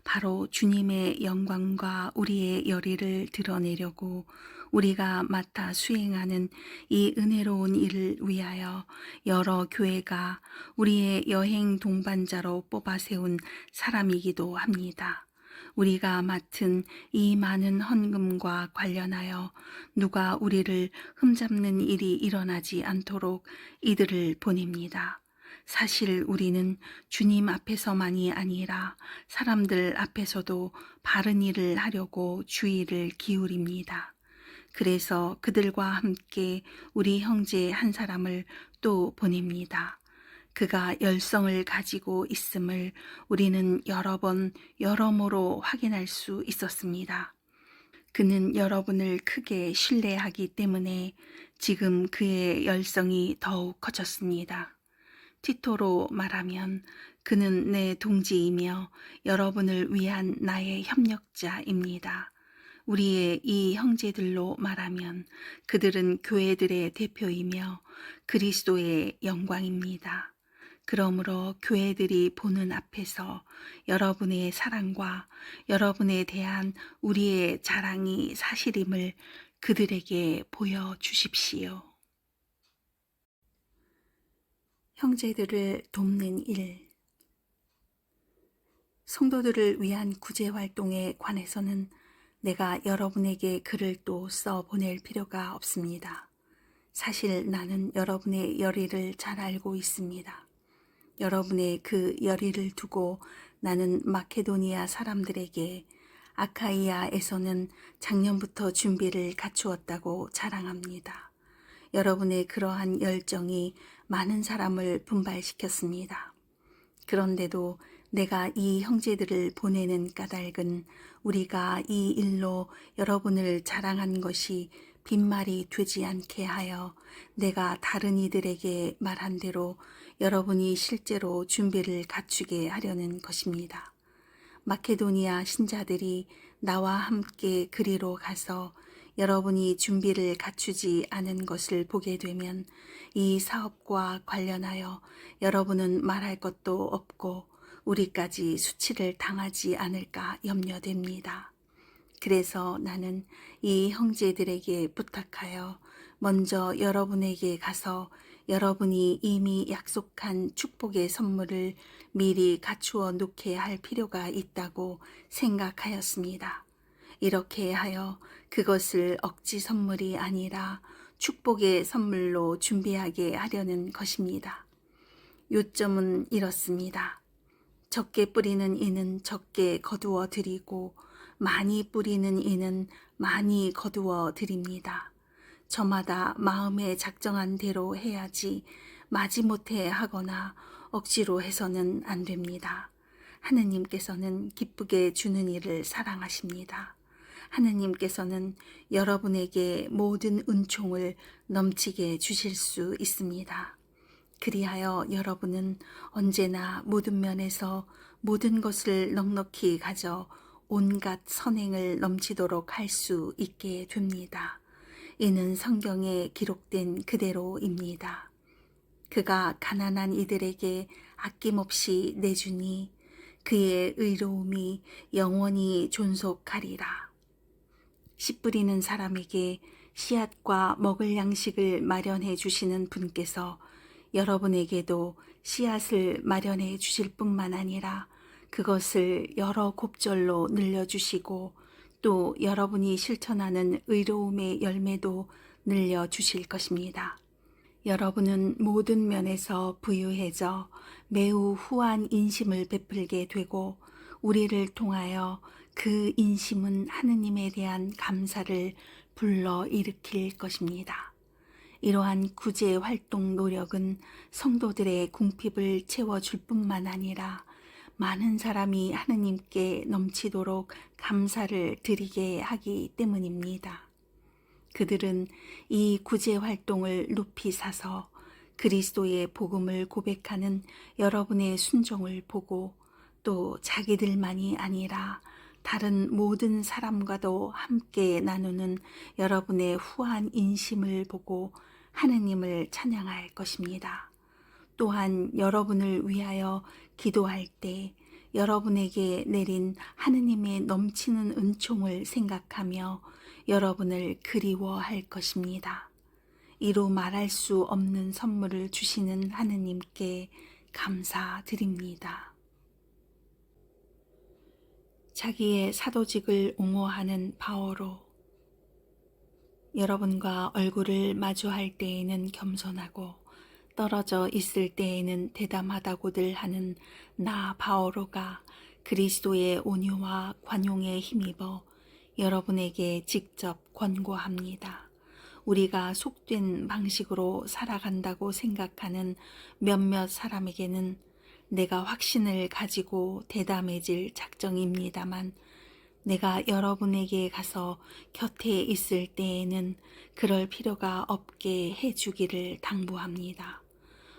바로 주님의 영광과 우리의 열의를 드러내려고 우리가 맡아 수행하는 이 은혜로운 일을 위하여 여러 교회가 우리의 여행 동반자로 뽑아 세운 사람이기도 합니다. 우리가 맡은 이 많은 헌금과 관련하여 누가 우리를 흠잡는 일이 일어나지 않도록 이들을 보냅니다. 사실 우리는 주님 앞에서만이 아니라 사람들 앞에서도 바른 일을 하려고 주의를 기울입니다. 그래서 그들과 함께 우리 형제 한 사람을 또 보냅니다. 그가 열성을 가지고 있음을 우리는 여러 번 여러모로 확인할 수 있었습니다. 그는 여러분을 크게 신뢰하기 때문에 지금 그의 열성이 더욱 커졌습니다. 티토로 말하면 그는 내 동지이며 여러분을 위한 나의 협력자입니다. 우리의 이 형제들로 말하면 그들은 교회들의 대표이며 그리스도의 영광입니다. 그러므로 교회들이 보는 앞에서 여러분의 사랑과 여러분에 대한 우리의 자랑이 사실임을 그들에게 보여주십시오. 형제들을 돕는 일. 성도들을 위한 구제 활동에 관해서는 내가 여러분에게 글을 또 써 보낼 필요가 없습니다. 사실 나는 여러분의 열의를 잘 알고 있습니다. 여러분의 그 열의를 두고 나는 마케도니아 사람들에게 아카이아에서는 작년부터 준비를 갖추었다고 자랑합니다. 여러분의 그러한 열정이 많은 사람을 분발시켰습니다. 그런데도 내가 이 형제들을 보내는 까닭은 우리가 이 일로 여러분을 자랑한 것이 빈말이 되지 않게 하여 내가 다른 이들에게 말한 대로 여러분이 실제로 준비를 갖추게 하려는 것입니다. 마케도니아 신자들이 나와 함께 그리로 가서 여러분이 준비를 갖추지 않은 것을 보게 되면 이 사업과 관련하여 여러분은 말할 것도 없고 우리까지 수치를 당하지 않을까 염려됩니다. 그래서 나는 이 형제들에게 부탁하여 먼저 여러분에게 가서 여러분이 이미 약속한 축복의 선물을 미리 갖추어 놓게 할 필요가 있다고 생각하였습니다. 이렇게 하여 그것을 억지 선물이 아니라 축복의 선물로 준비하게 하려는 것입니다. 요점은 이렇습니다. 적게 뿌리는 이는 적게 거두어 드리고 많이 뿌리는 이는 많이 거두어 드립니다. 저마다 마음에 작정한 대로 해야지 마지못해 하거나 억지로 해서는 안 됩니다. 하느님께서는 기쁘게 주는 일을 사랑하십니다. 하느님께서는 여러분에게 모든 은총을 넘치게 주실 수 있습니다. 그리하여 여러분은 언제나 모든 면에서 모든 것을 넉넉히 가져 온갖 선행을 넘치도록 할 수 있게 됩니다. 이는 성경에 기록된 그대로입니다. 그가 가난한 이들에게 아낌없이 내주니 그의 의로움이 영원히 존속하리라. 씨 뿌리는 사람에게 씨앗과 먹을 양식을 마련해 주시는 분께서 여러분에게도 씨앗을 마련해 주실 뿐만 아니라 그것을 여러 곱절로 늘려주시고 또 여러분이 실천하는 의로움의 열매도 늘려주실 것입니다. 여러분은 모든 면에서 부유해져 매우 후한 인심을 베풀게 되고 우리를 통하여 그 인심은 하느님에 대한 감사를 불러일으킬 것입니다. 이러한 구제 활동 노력은 성도들의 궁핍을 채워줄 뿐만 아니라 많은 사람이 하느님께 넘치도록 감사를 드리게 하기 때문입니다. 그들은 이 구제 활동을 높이 사서 그리스도의 복음을 고백하는 여러분의 순종을 보고 또 자기들만이 아니라 다른 모든 사람과도 함께 나누는 여러분의 후한 인심을 보고 하느님을 찬양할 것입니다. 또한 여러분을 위하여 기도할 때 여러분에게 내린 하느님의 넘치는 은총을 생각하며 여러분을 그리워할 것입니다. 이루 말할 수 없는 선물을 주시는 하느님께 감사드립니다. 자기의 사도직을 옹호하는 바오로, 여러분과 얼굴을 마주할 때에는 겸손하고 떨어져 있을 때에는 대담하다고들 하는 나 바오로가 그리스도의 온유와 관용에 힘입어 여러분에게 직접 권고합니다. 우리가 속된 방식으로 살아간다고 생각하는 몇몇 사람에게는 내가 확신을 가지고 대담해질 작정입니다만 내가 여러분에게 가서 곁에 있을 때에는 그럴 필요가 없게 해주기를 당부합니다.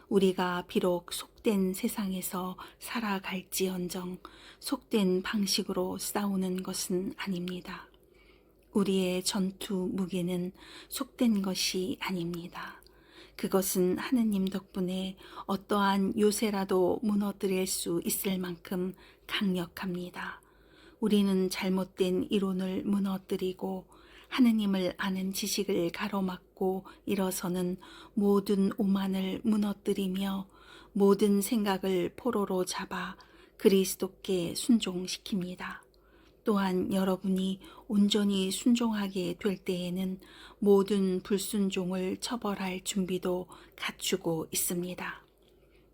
우리가 비록 속된 세상에서 살아갈지언정 속된 방식으로 싸우는 것은 아닙니다. 우리의 전투 무기는 속된 것이 아닙니다. 그것은 하느님 덕분에 어떠한 요새라도 무너뜨릴 수 있을 만큼 강력합니다. 우리는 잘못된 이론을 무너뜨리고 하느님을 아는 지식을 가로막고 일어서는 모든 오만을 무너뜨리며 모든 생각을 포로로 잡아 그리스도께 순종시킵니다. 또한 여러분이 온전히 순종하게 될 때에는 모든 불순종을 처벌할 준비도 갖추고 있습니다.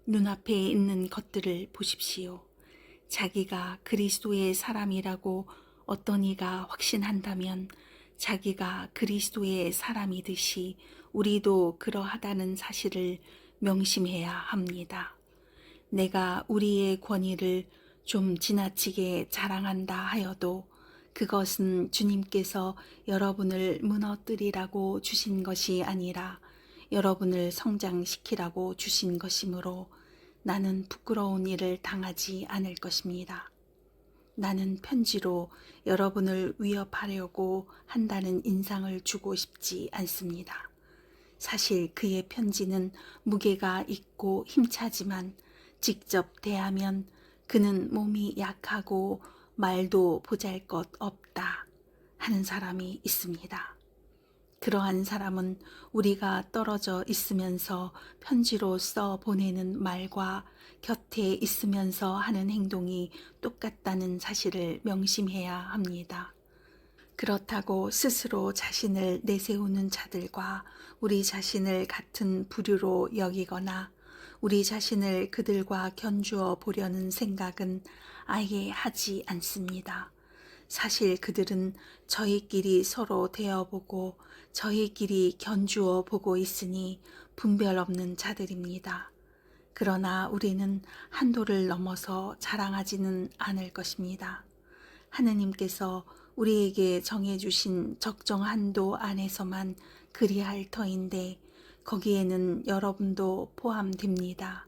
눈앞에 있는 것들을 보십시오. 자기가 그리스도의 사람이라고 어떤 이가 확신한다면 자기가 그리스도의 사람이듯이 우리도 그러하다는 사실을 명심해야 합니다. 내가 우리의 권위를 좀 지나치게 자랑한다 하여도 그것은 주님께서 여러분을 무너뜨리라고 주신 것이 아니라 여러분을 성장시키라고 주신 것이므로 나는 부끄러운 일을 당하지 않을 것입니다. 나는 편지로 여러분을 위협하려고 한다는 인상을 주고 싶지 않습니다. 사실 그의 편지는 무게가 있고 힘차지만 직접 대하면 그는 몸이 약하고 말도 보잘것 없다 하는 사람이 있습니다. 그러한 사람은 우리가 떨어져 있으면서 편지로 써 보내는 말과 곁에 있으면서 하는 행동이 똑같다는 사실을 명심해야 합니다. 그렇다고 스스로 자신을 내세우는 자들과 우리 자신을 같은 부류로 여기거나 우리 자신을 그들과 견주어 보려는 생각은 아예 하지 않습니다. 사실 그들은 저희끼리 서로 대어보고 저희끼리 견주어 보고 있으니 분별 없는 자들입니다. 그러나 우리는 한도를 넘어서 자랑하지는 않을 것입니다. 하느님께서 우리에게 정해주신 적정 한도 안에서만 그리할 터인데 거기에는 여러분도 포함됩니다.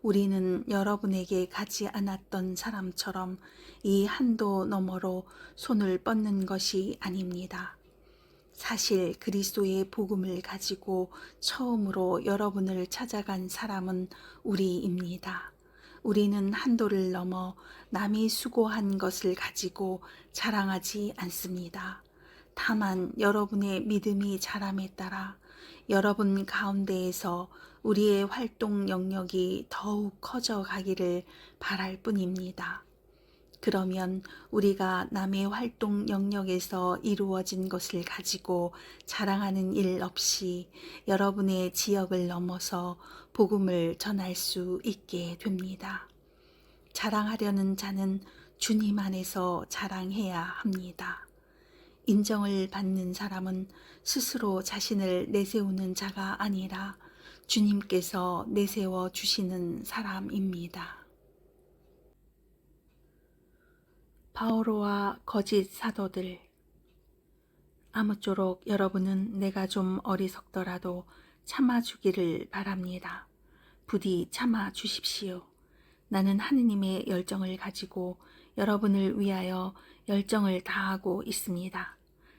우리는 여러분에게 가지 않았던 사람처럼 이 한도 너머로 손을 뻗는 것이 아닙니다. 사실 그리스도의 복음을 가지고 처음으로 여러분을 찾아간 사람은 우리입니다. 우리는 한도를 넘어 남이 수고한 것을 가지고 자랑하지 않습니다. 다만 여러분의 믿음이 자람에 따라 여러분 가운데에서 우리의 활동 영역이 더욱 커져 가기를 바랄 뿐입니다. 그러면 우리가 남의 활동 영역에서 이루어진 것을 가지고 자랑하는 일 없이 여러분의 지역을 넘어서 복음을 전할 수 있게 됩니다. 자랑하려는 자는 주님 안에서 자랑해야 합니다. 인정을 받는 사람은 스스로 자신을 내세우는 자가 아니라 주님께서 내세워 주시는 사람입니다. 바오로와 거짓 사도들. 아무쪼록 여러분은 내가 좀 어리석더라도 참아주기를 바랍니다. 부디 참아주십시오. 나는 하느님의 열정을 가지고 여러분을 위하여 열정을 다하고 있습니다.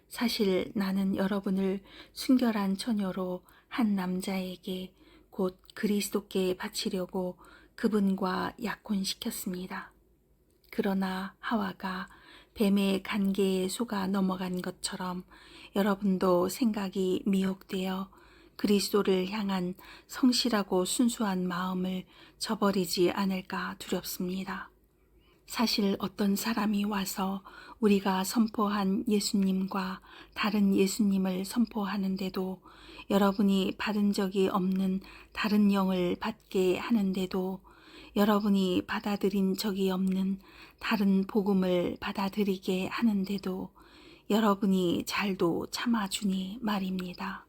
사실 나는 여러분을 순결한 처녀로 한 남자에게 곧 그리스도께 바치려고 그분과 약혼시켰습니다. 그러나 하와가 뱀의 간계에 속아 넘어간 것처럼 여러분도 생각이 미혹되어 그리스도를 향한 성실하고 순수한 마음을 저버리지 않을까 두렵습니다. 사실 어떤 사람이 와서 우리가 선포한 예수님과 다른 예수님을 선포하는데도 여러분이 받은 적이 없는 다른 영을 받게 하는데도 여러분이 받아들인 적이 없는 다른 복음을 받아들이게 하는데도 여러분이 잘도 참아주니 말입니다.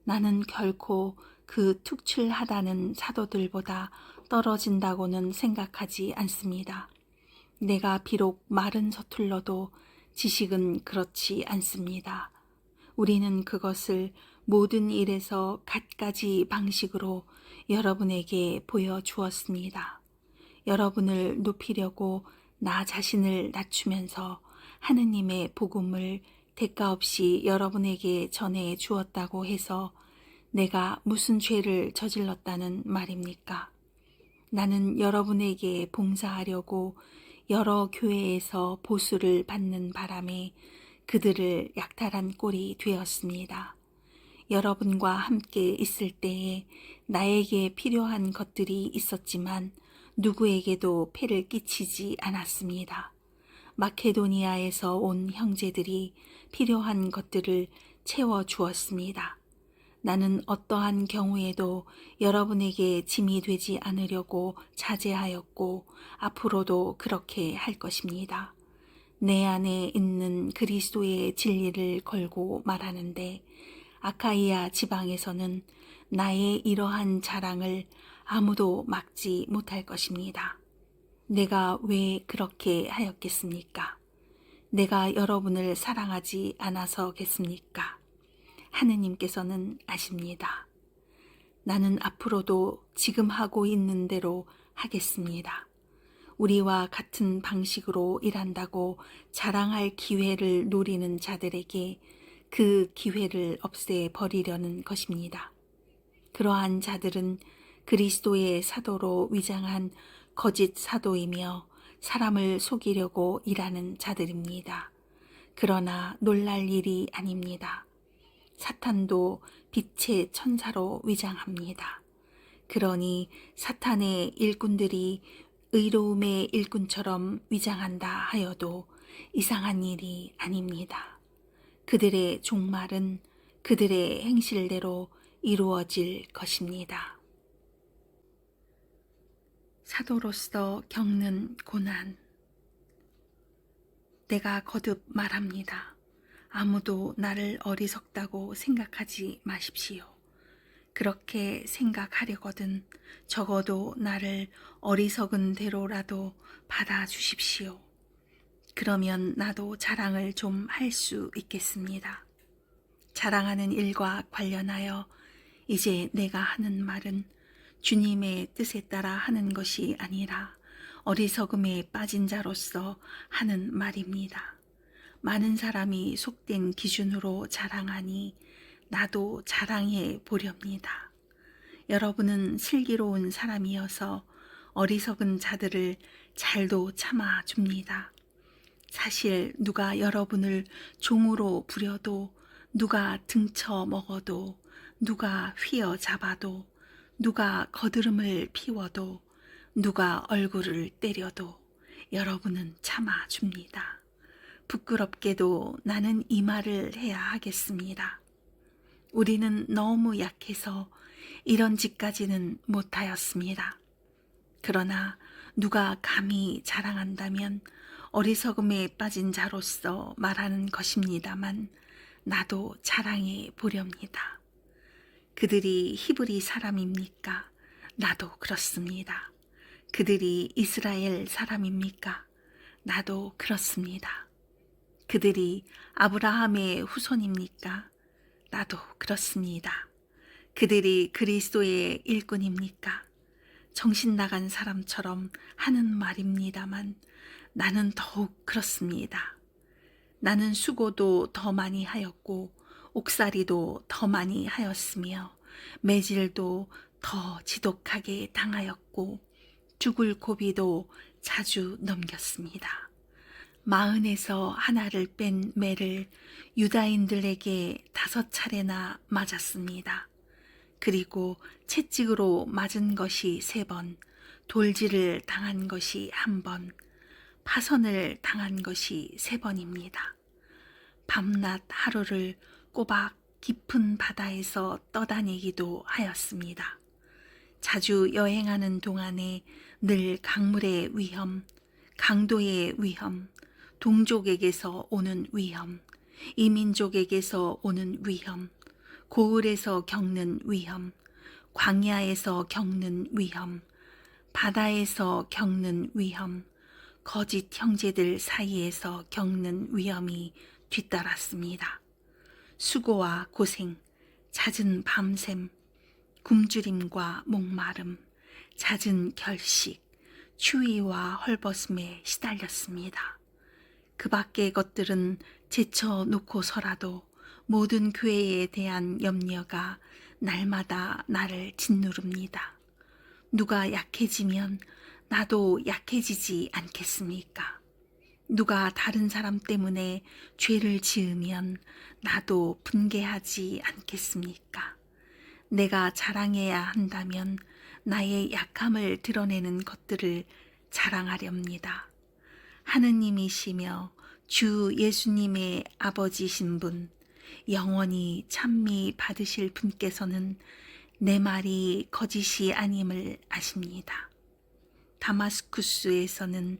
나는 결코 그 특출하다는 사도들보다 떨어진다고는 생각하지 않습니다. 내가 비록 말은 서툴러도 지식은 그렇지 않습니다. 우리는 그것을 모든 일에서 갖가지 방식으로 여러분에게 보여주었습니다. 여러분을 높이려고 나 자신을 낮추면서 하느님의 복음을 대가 없이 여러분에게 전해 주었다고 해서 내가 무슨 죄를 저질렀다는 말입니까? 나는 여러분에게 봉사하려고 여러 교회에서 보수를 받는 바람에 그들을 약탈한 꼴이 되었습니다. 여러분과 함께 있을 때에 나에게 필요한 것들이 있었지만 누구에게도 폐를 끼치지 않았습니다. 마케도니아에서 온 형제들이 필요한 것들을 채워 주었습니다. 나는 어떠한 경우에도 여러분에게 짐이 되지 않으려고 자제하였고 앞으로도 그렇게 할 것입니다. 내 안에 있는 그리스도의 진리를 걸고 말하는데 아카이아 지방에서는 나의 이러한 자랑을 아무도 막지 못할 것입니다. 내가 왜 그렇게 하였겠습니까? 내가 여러분을 사랑하지 않아서겠습니까? 하느님께서는 아십니다. 나는 앞으로도 지금 하고 있는 대로 하겠습니다. 우리와 같은 방식으로 일한다고 자랑할 기회를 노리는 자들에게 그 기회를 없애버리려는 것입니다. 그러한 자들은 그리스도의 사도로 위장한 거짓 사도이며 사람을 속이려고 일하는 자들입니다. 그러나 놀랄 일이 아닙니다. 사탄도 빛의 천사로 위장합니다. 그러니 사탄의 일꾼들이 의로움의 일꾼처럼 위장한다 하여도 이상한 일이 아닙니다. 그들의 종말은 그들의 행실대로 이루어질 것입니다. 사도로서 겪는 고난. 내가 거듭 말합니다. 아무도 나를 어리석다고 생각하지 마십시오. 그렇게 생각하려거든 적어도 나를 어리석은 대로라도 받아주십시오. 그러면 나도 자랑을 좀 할 수 있겠습니다. 자랑하는 일과 관련하여 이제 내가 하는 말은 주님의 뜻에 따라 하는 것이 아니라 어리석음에 빠진 자로서 하는 말입니다. 많은 사람이 속된 기준으로 자랑하니 나도 자랑해 보렵니다. 여러분은 슬기로운 사람이어서 어리석은 자들을 잘도 참아 줍니다. 사실 누가 여러분을 종으로 부려도, 누가 등쳐 먹어도, 누가 휘어잡아도, 누가 거드름을 피워도, 누가 얼굴을 때려도 여러분은 참아줍니다. 부끄럽게도 나는 이 말을 해야 하겠습니다. 우리는 너무 약해서 이런 짓까지는 못하였습니다. 그러나 누가 감히 자랑한다면 어리석음에 빠진 자로서 말하는 것입니다만 나도 자랑해 보렵니다. 그들이 히브리 사람입니까? 나도 그렇습니다. 그들이 이스라엘 사람입니까? 나도 그렇습니다. 그들이 아브라함의 후손입니까? 나도 그렇습니다. 그들이 그리스도의 일꾼입니까? 정신 나간 사람처럼 하는 말입니다만 나는 더욱 그렇습니다. 나는 수고도 더 많이 하였고 옥살이도 더 많이 하였으며 매질도 더 지독하게 당하였고 죽을 고비도 자주 넘겼습니다. 마흔에서 하나를 뺀 매를 유다인들에게 5차례나 맞았습니다. 그리고 채찍으로 맞은 것이 3번, 돌질을 당한 것이 1번, 파선을 당한 것이 3번입니다. 밤낮 하루를 꼬박 깊은 바다에서 떠다니기도 하였습니다. 자주 여행하는 동안에 늘 강물의 위험, 강도의 위험, 동족에게서 오는 위험, 이민족에게서 오는 위험, 고을에서 겪는 위험, 광야에서 겪는 위험, 바다에서 겪는 위험, 거짓 형제들 사이에서 겪는 위험이 뒤따랐습니다. 수고와 고생, 잦은 밤샘, 굶주림과 목마름, 잦은 결식, 추위와 헐벗음에 시달렸습니다. 그 밖의 것들은 제쳐놓고서라도 모든 교회에 대한 염려가 날마다 나를 짓누릅니다. 누가 약해지면 나도 약해지지 않겠습니까? 누가 다른 사람 때문에 죄를 지으면 나도 분개하지 않겠습니까? 내가 자랑해야 한다면 나의 약함을 드러내는 것들을 자랑하렵니다. 하느님이시며 주 예수님의 아버지신 분, 영원히 찬미 받으실 분께서는 내 말이 거짓이 아님을 아십니다. 다마스쿠스에서는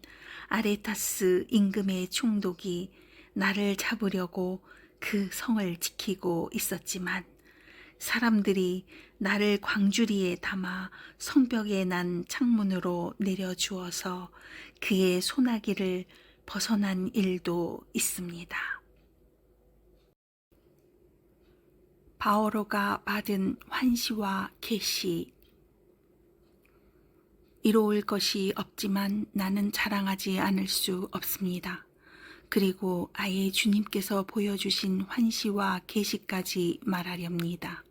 아레타스 임금의 총독이 나를 잡으려고 그 성을 지키고 있었지만 사람들이 나를 광주리에 담아 성벽에 난 창문으로 내려주어서 그의 소나기를 벗어난 일도 있습니다. 바오로가 받은 환시와 계시. 이로울 것이 없지만 나는 자랑하지 않을 수 없습니다. 그리고 아예 주님께서 보여주신 환시와 계시까지 말하렵니다.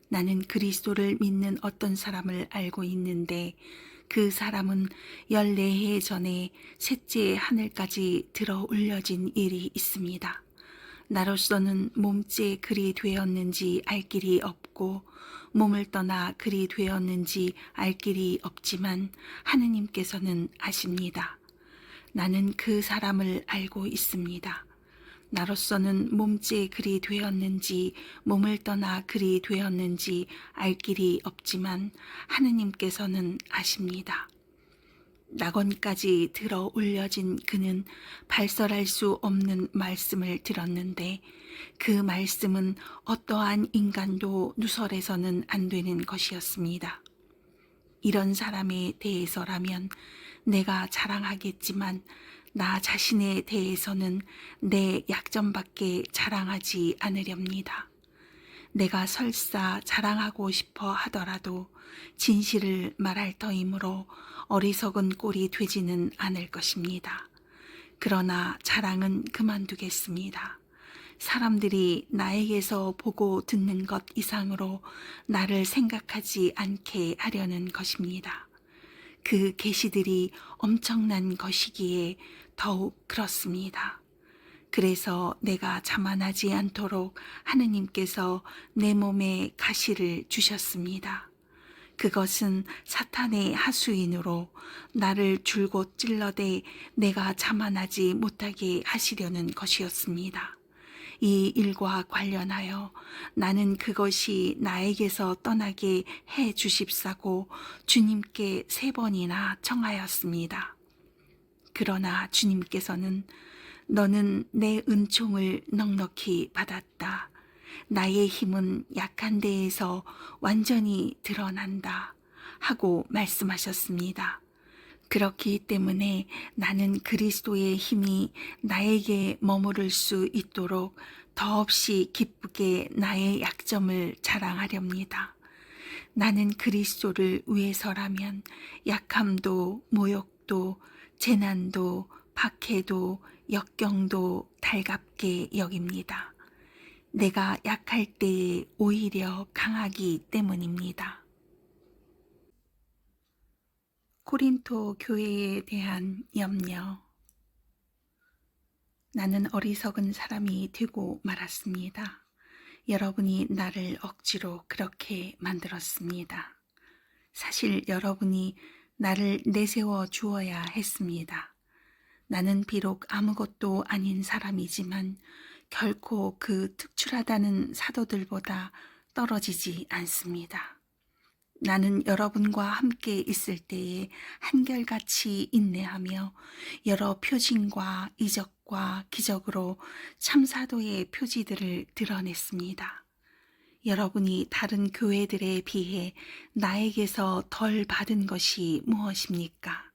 나는 그리스도를 믿는 어떤 사람을 알고 있는데 그 사람은 14해 전에 셋째 하늘까지 들어 올려진 일이 있습니다. 나로서는 몸째 그리 되었는지 알 길이 없고 몸을 떠나 그리 되었는지 알 길이 없지만 하느님께서는 아십니다. 나는 그 사람을 알고 있습니다. 나로서는 몸째 그리 되었는지 몸을 떠나 그리 되었는지 알 길이 없지만 하느님께서는 아십니다. 낙원까지 들어 올려진 그는 발설할 수 없는 말씀을 들었는데 그 말씀은 어떠한 인간도 누설해서는 안 되는 것이었습니다. 이런 사람에 대해서라면 내가 자랑하겠지만 나 자신에 대해서는 내 약점밖에 자랑하지 않으렵니다. 내가 설사 자랑하고 싶어 하더라도 진실을 말할 터이므로 어리석은 꼴이 되지는 않을 것입니다. 그러나 자랑은 그만두겠습니다. 사람들이 나에게서 보고 듣는 것 이상으로 나를 생각하지 않게 하려는 것입니다. 그 계시들이 엄청난 것이기에 더욱 그렇습니다. 그래서 내가 자만하지 않도록 하느님께서 내 몸에 가시를 주셨습니다. 그것은 사탄의 하수인으로 나를 줄곧 찔러대 내가 자만하지 못하게 하시려는 것이었습니다. 이 일과 관련하여 나는 그것이 나에게서 떠나게 해 주십사고 주님께 3번이나 청하였습니다. 그러나 주님께서는 너는 내 은총을 넉넉히 받았다. 나의 힘은 약한 데에서 완전히 드러난다. 하고 말씀하셨습니다. 그렇기 때문에 나는 그리스도의 힘이 나에게 머무를 수 있도록 더없이 기쁘게 나의 약점을 자랑하렵니다. 나는 그리스도를 위해서라면 약함도 모욕도 재난도 박해도 역경도 달갑게 여깁니다. 내가 약할 때에 오히려 강하기 때문입니다. 코린토 교회에 대한 염려. 나는 어리석은 사람이 되고 말았습니다. 여러분이 나를 억지로 그렇게 만들었습니다. 사실 여러분이 나를 내세워 주어야 했습니다. 나는 비록 아무것도 아닌 사람이지만 결코 그 특출하다는 사도들보다 떨어지지 않습니다. 나는 여러분과 함께 있을 때에 한결같이 인내하며 여러 표징과 이적과 기적으로 참사도의 표지들을 드러냈습니다. 여러분이 다른 교회들에 비해 나에게서 덜 받은 것이 무엇입니까?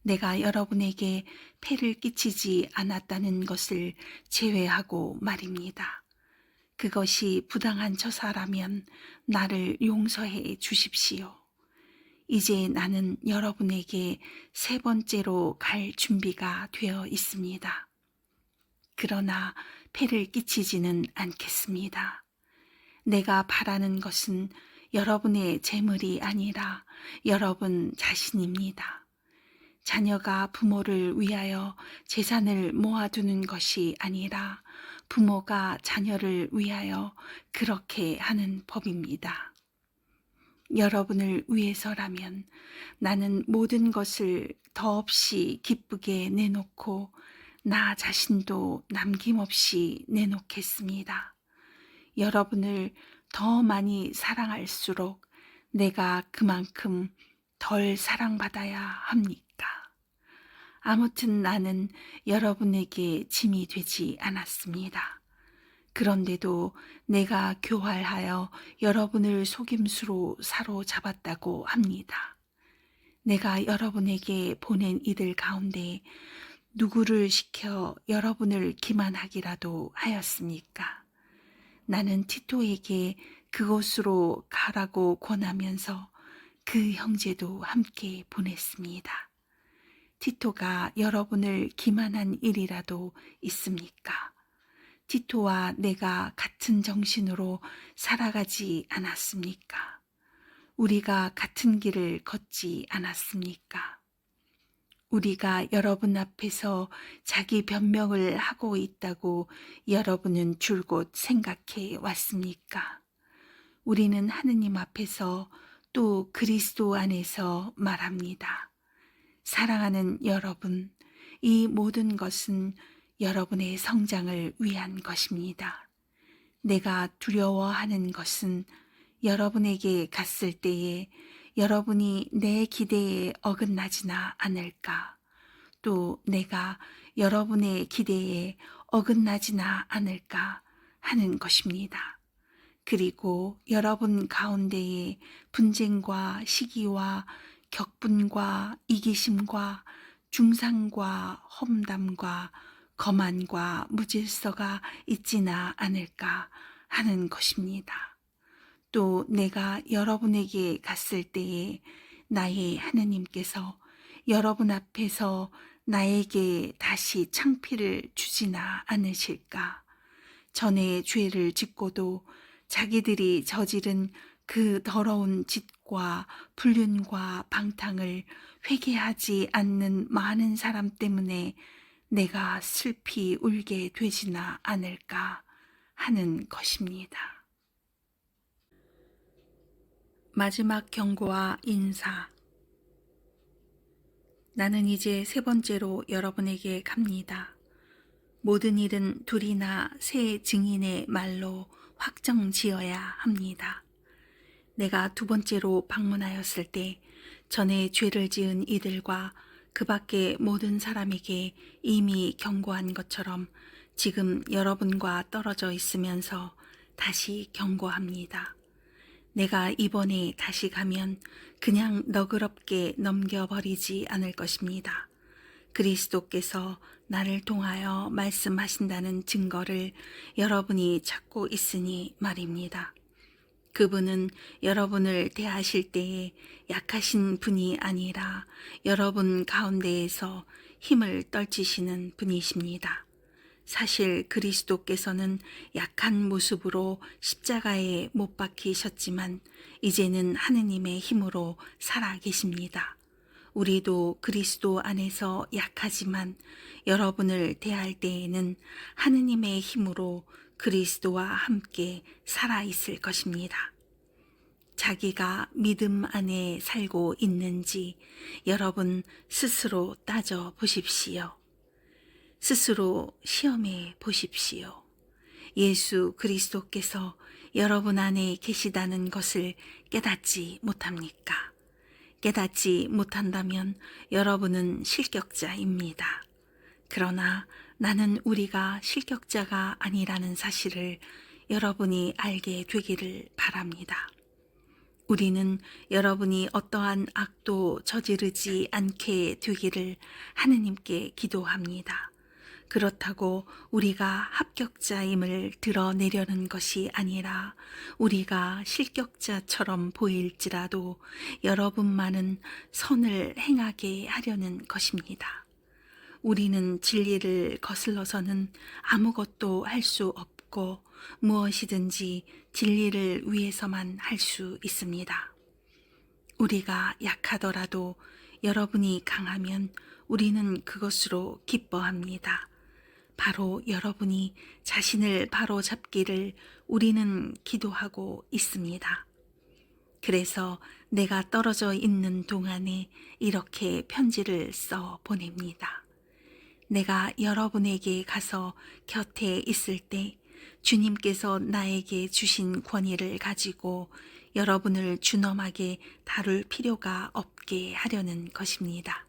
내가 여러분에게 폐를 끼치지 않았다는 것을 제외하고 말입니다. 그것이 부당한 처사라면 나를 용서해 주십시오. 이제 나는 여러분에게 3번째로 갈 준비가 되어 있습니다. 그러나 폐를 끼치지는 않겠습니다. 내가 바라는 것은 여러분의 재물이 아니라 여러분 자신입니다. 자녀가 부모를 위하여 재산을 모아두는 것이 아니라 부모가 자녀를 위하여 그렇게 하는 법입니다. 여러분을 위해서라면 나는 모든 것을 더없이 기쁘게 내놓고 나 자신도 남김없이 내놓겠습니다. 여러분을 더 많이 사랑할수록 내가 그만큼 덜 사랑받아야 합니까? 아무튼 나는 여러분에게 짐이 되지 않았습니다. 그런데도 내가 교활하여 여러분을 속임수로 사로잡았다고 합니다. 내가 여러분에게 보낸 이들 가운데 누구를 시켜 여러분을 기만하기라도 하였습니까? 나는 티토에게 그곳으로 가라고 권하면서 그 형제도 함께 보냈습니다. 티토가 여러분을 기만한 일이라도 있습니까? 티토와 내가 같은 정신으로 살아가지 않았습니까? 우리가 같은 길을 걷지 않았습니까? 우리가 여러분 앞에서 자기 변명을 하고 있다고 여러분은 줄곧 생각해 왔습니까? 우리는 하느님 앞에서 또 그리스도 안에서 말합니다. 사랑하는 여러분, 이 모든 것은 여러분의 성장을 위한 것입니다. 내가 두려워하는 것은 여러분에게 갔을 때에 여러분이 내 기대에 어긋나지나 않을까, 또 내가 여러분의 기대에 어긋나지나 않을까 하는 것입니다. 그리고 여러분 가운데에 분쟁과 시기와 격분과 이기심과 중상과 험담과 거만과 무질서가 있지나 않을까 하는 것입니다. 또 내가 여러분에게 갔을 때에 나의 하느님께서 여러분 앞에서 나에게 다시 창피를 주지나 않으실까? 전에 죄를 짓고도 자기들이 저지른 그 더러운 짓과 불륜과 방탕을 회개하지 않는 많은 사람 때문에 내가 슬피 울게 되지나 않을까 하는 것입니다. 마지막 경고와 인사. 나는 이제 세 번째로 여러분에게 갑니다. 모든 일은 둘이나 세 증인의 말로 확정 지어야 합니다. 내가 두 번째로 방문하였을 때 전에 죄를 지은 이들과 그 밖의 모든 사람에게 이미 경고한 것처럼 지금 여러분과 떨어져 있으면서 다시 경고합니다. 내가 이번에 다시 가면 그냥 너그럽게 넘겨버리지 않을 것입니다. 그리스도께서 나를 통하여 말씀하신다는 증거를 여러분이 찾고 있으니 말입니다. 그분은 여러분을 대하실 때에 약하신 분이 아니라 여러분 가운데에서 힘을 떨치시는 분이십니다. 사실 그리스도께서는 약한 모습으로 십자가에 못 박히셨지만 이제는 하느님의 힘으로 살아 계십니다. 우리도 그리스도 안에서 약하지만 여러분을 대할 때에는 하느님의 힘으로 그리스도와 함께 살아 있을 것입니다. 자기가 믿음 안에 살고 있는지 여러분 스스로 따져 보십시오. 스스로 시험해 보십시오. 예수 그리스도께서 여러분 안에 계시다는 것을 깨닫지 못합니까? 깨닫지 못한다면 여러분은 실격자입니다. 그러나 나는 우리가 실격자가 아니라는 사실을 여러분이 알게 되기를 바랍니다. 우리는 여러분이 어떠한 악도 저지르지 않게 되기를 하느님께 기도합니다. 그렇다고 우리가 합격자임을 드러내려는 것이 아니라 우리가 실격자처럼 보일지라도 여러분만은 선을 행하게 하려는 것입니다. 우리는 진리를 거슬러서는 아무것도 할 수 없고 무엇이든지 진리를 위해서만 할 수 있습니다. 우리가 약하더라도 여러분이 강하면 우리는 그것으로 기뻐합니다. 바로 여러분이 자신을 바로 잡기를 우리는 기도하고 있습니다. 그래서 내가 떨어져 있는 동안에 이렇게 편지를 써 보냅니다. 내가 여러분에게 가서 곁에 있을 때 주님께서 나에게 주신 권위를 가지고 여러분을 준엄하게 다룰 필요가 없게 하려는 것입니다.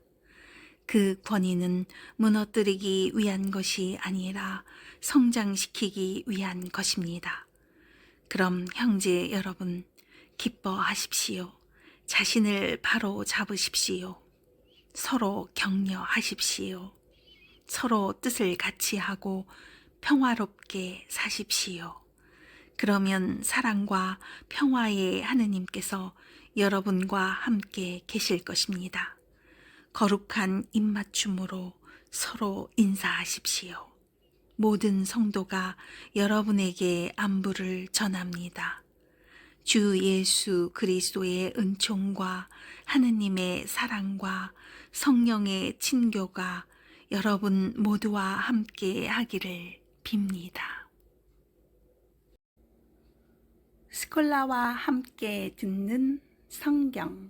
그 권위는 무너뜨리기 위한 것이 아니라 성장시키기 위한 것입니다. 그럼 형제 여러분, 기뻐하십시오. 자신을 바로 잡으십시오. 서로 격려하십시오. 서로 뜻을 같이 하고 평화롭게 사십시오. 그러면 사랑과 평화의 하느님께서 여러분과 함께 계실 것입니다. 거룩한 입맞춤으로 서로 인사하십시오. 모든 성도가 여러분에게 안부를 전합니다. 주 예수 그리스도의 은총과 하느님의 사랑과 성령의 친교가 여러분 모두와 함께 하기를 빕니다. 스콜라와 함께 듣는 성경.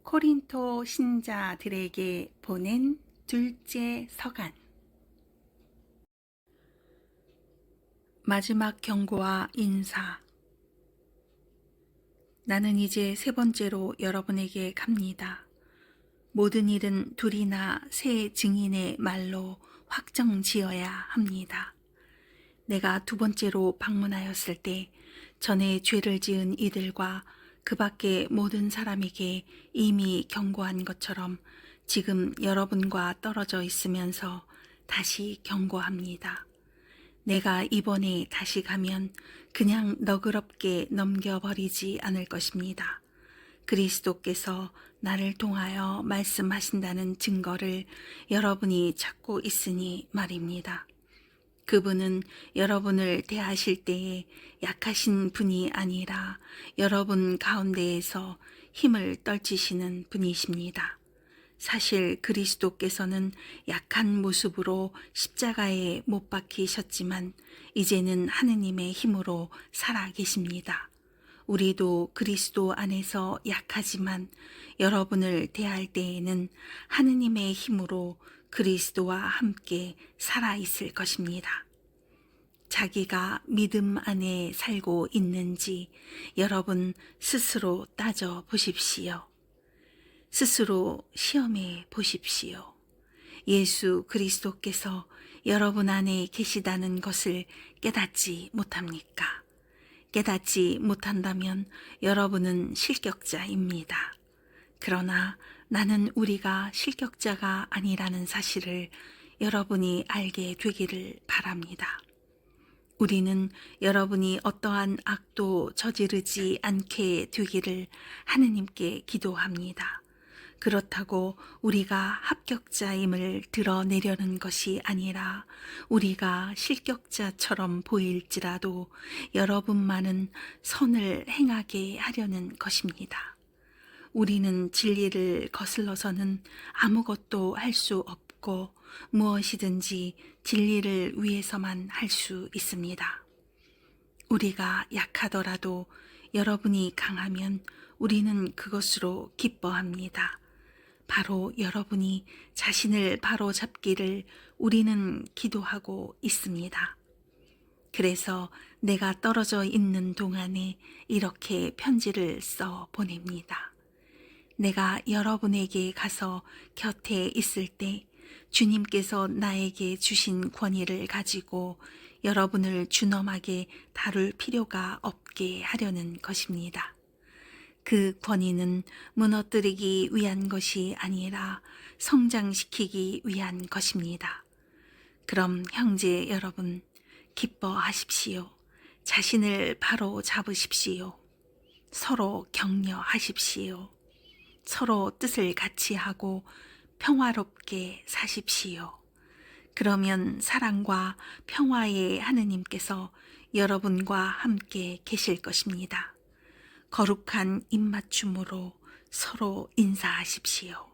코린토 신자들에게 보낸 둘째 서간. 마지막 경고와 인사. 나는 이제 세 번째로 여러분에게 갑니다. 모든 일은 둘이나 세 증인의 말로 확정 지어야 합니다. 내가 두 번째로 방문하였을 때 전에 죄를 지은 이들과 그 밖의 모든 사람에게 이미 경고한 것처럼 지금 여러분과 떨어져 있으면서 다시 경고합니다. 내가 이번에 다시 가면 그냥 너그럽게 넘겨버리지 않을 것입니다. 그리스도께서 나를 통하여 말씀하신다는 증거를 여러분이 찾고 있으니 말입니다. 그분은 여러분을 대하실 때에 약하신 분이 아니라 여러분 가운데에서 힘을 떨치시는 분이십니다. 사실 그리스도께서는 약한 모습으로 십자가에 못 박히셨지만 이제는 하느님의 힘으로 살아 계십니다. 우리도 그리스도 안에서 약하지만 여러분을 대할 때에는 하느님의 힘으로 그리스도와 함께 살아 있을 것입니다. 자기가 믿음 안에 살고 있는지 여러분 스스로 따져 보십시오. 스스로 시험해 보십시오. 예수 그리스도께서 여러분 안에 계시다는 것을 깨닫지 못합니까? 깨닫지 못한다면 여러분은 실격자입니다. 그러나 나는 우리가 실격자가 아니라는 사실을 여러분이 알게 되기를 바랍니다. 우리는 여러분이 어떠한 악도 저지르지 않게 되기를 하느님께 기도합니다. 그렇다고 우리가 합격자임을 드러내려는 것이 아니라 우리가 실격자처럼 보일지라도 여러분만은 선을 행하게 하려는 것입니다. 우리는 진리를 거슬러서는 아무것도 할 수 없고 무엇이든지 진리를 위해서만 할 수 있습니다. 우리가 약하더라도 여러분이 강하면 우리는 그것으로 기뻐합니다. 바로 여러분이 자신을 바로 잡기를 우리는 기도하고 있습니다. 그래서 내가 떨어져 있는 동안에 이렇게 편지를 써 보냅니다. 내가 여러분에게 가서 곁에 있을 때 주님께서 나에게 주신 권위를 가지고 여러분을 준엄하게 다룰 필요가 없게 하려는 것입니다. 그 권위는 무너뜨리기 위한 것이 아니라 성장시키기 위한 것입니다. 그럼 형제 여러분, 기뻐하십시오. 자신을 바로 잡으십시오. 서로 격려하십시오. 서로 뜻을 같이 하고 평화롭게 사십시오. 그러면 사랑과 평화의 하느님께서 여러분과 함께 계실 것입니다. 거룩한 입맞춤으로 서로 인사하십시오.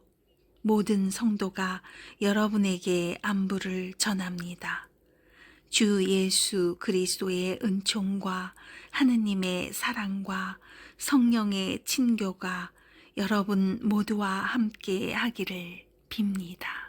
모든 성도가 여러분에게 안부를 전합니다. 주 예수 그리스도의 은총과 하느님의 사랑과 성령의 친교가 여러분 모두와 함께 하기를 빕니다.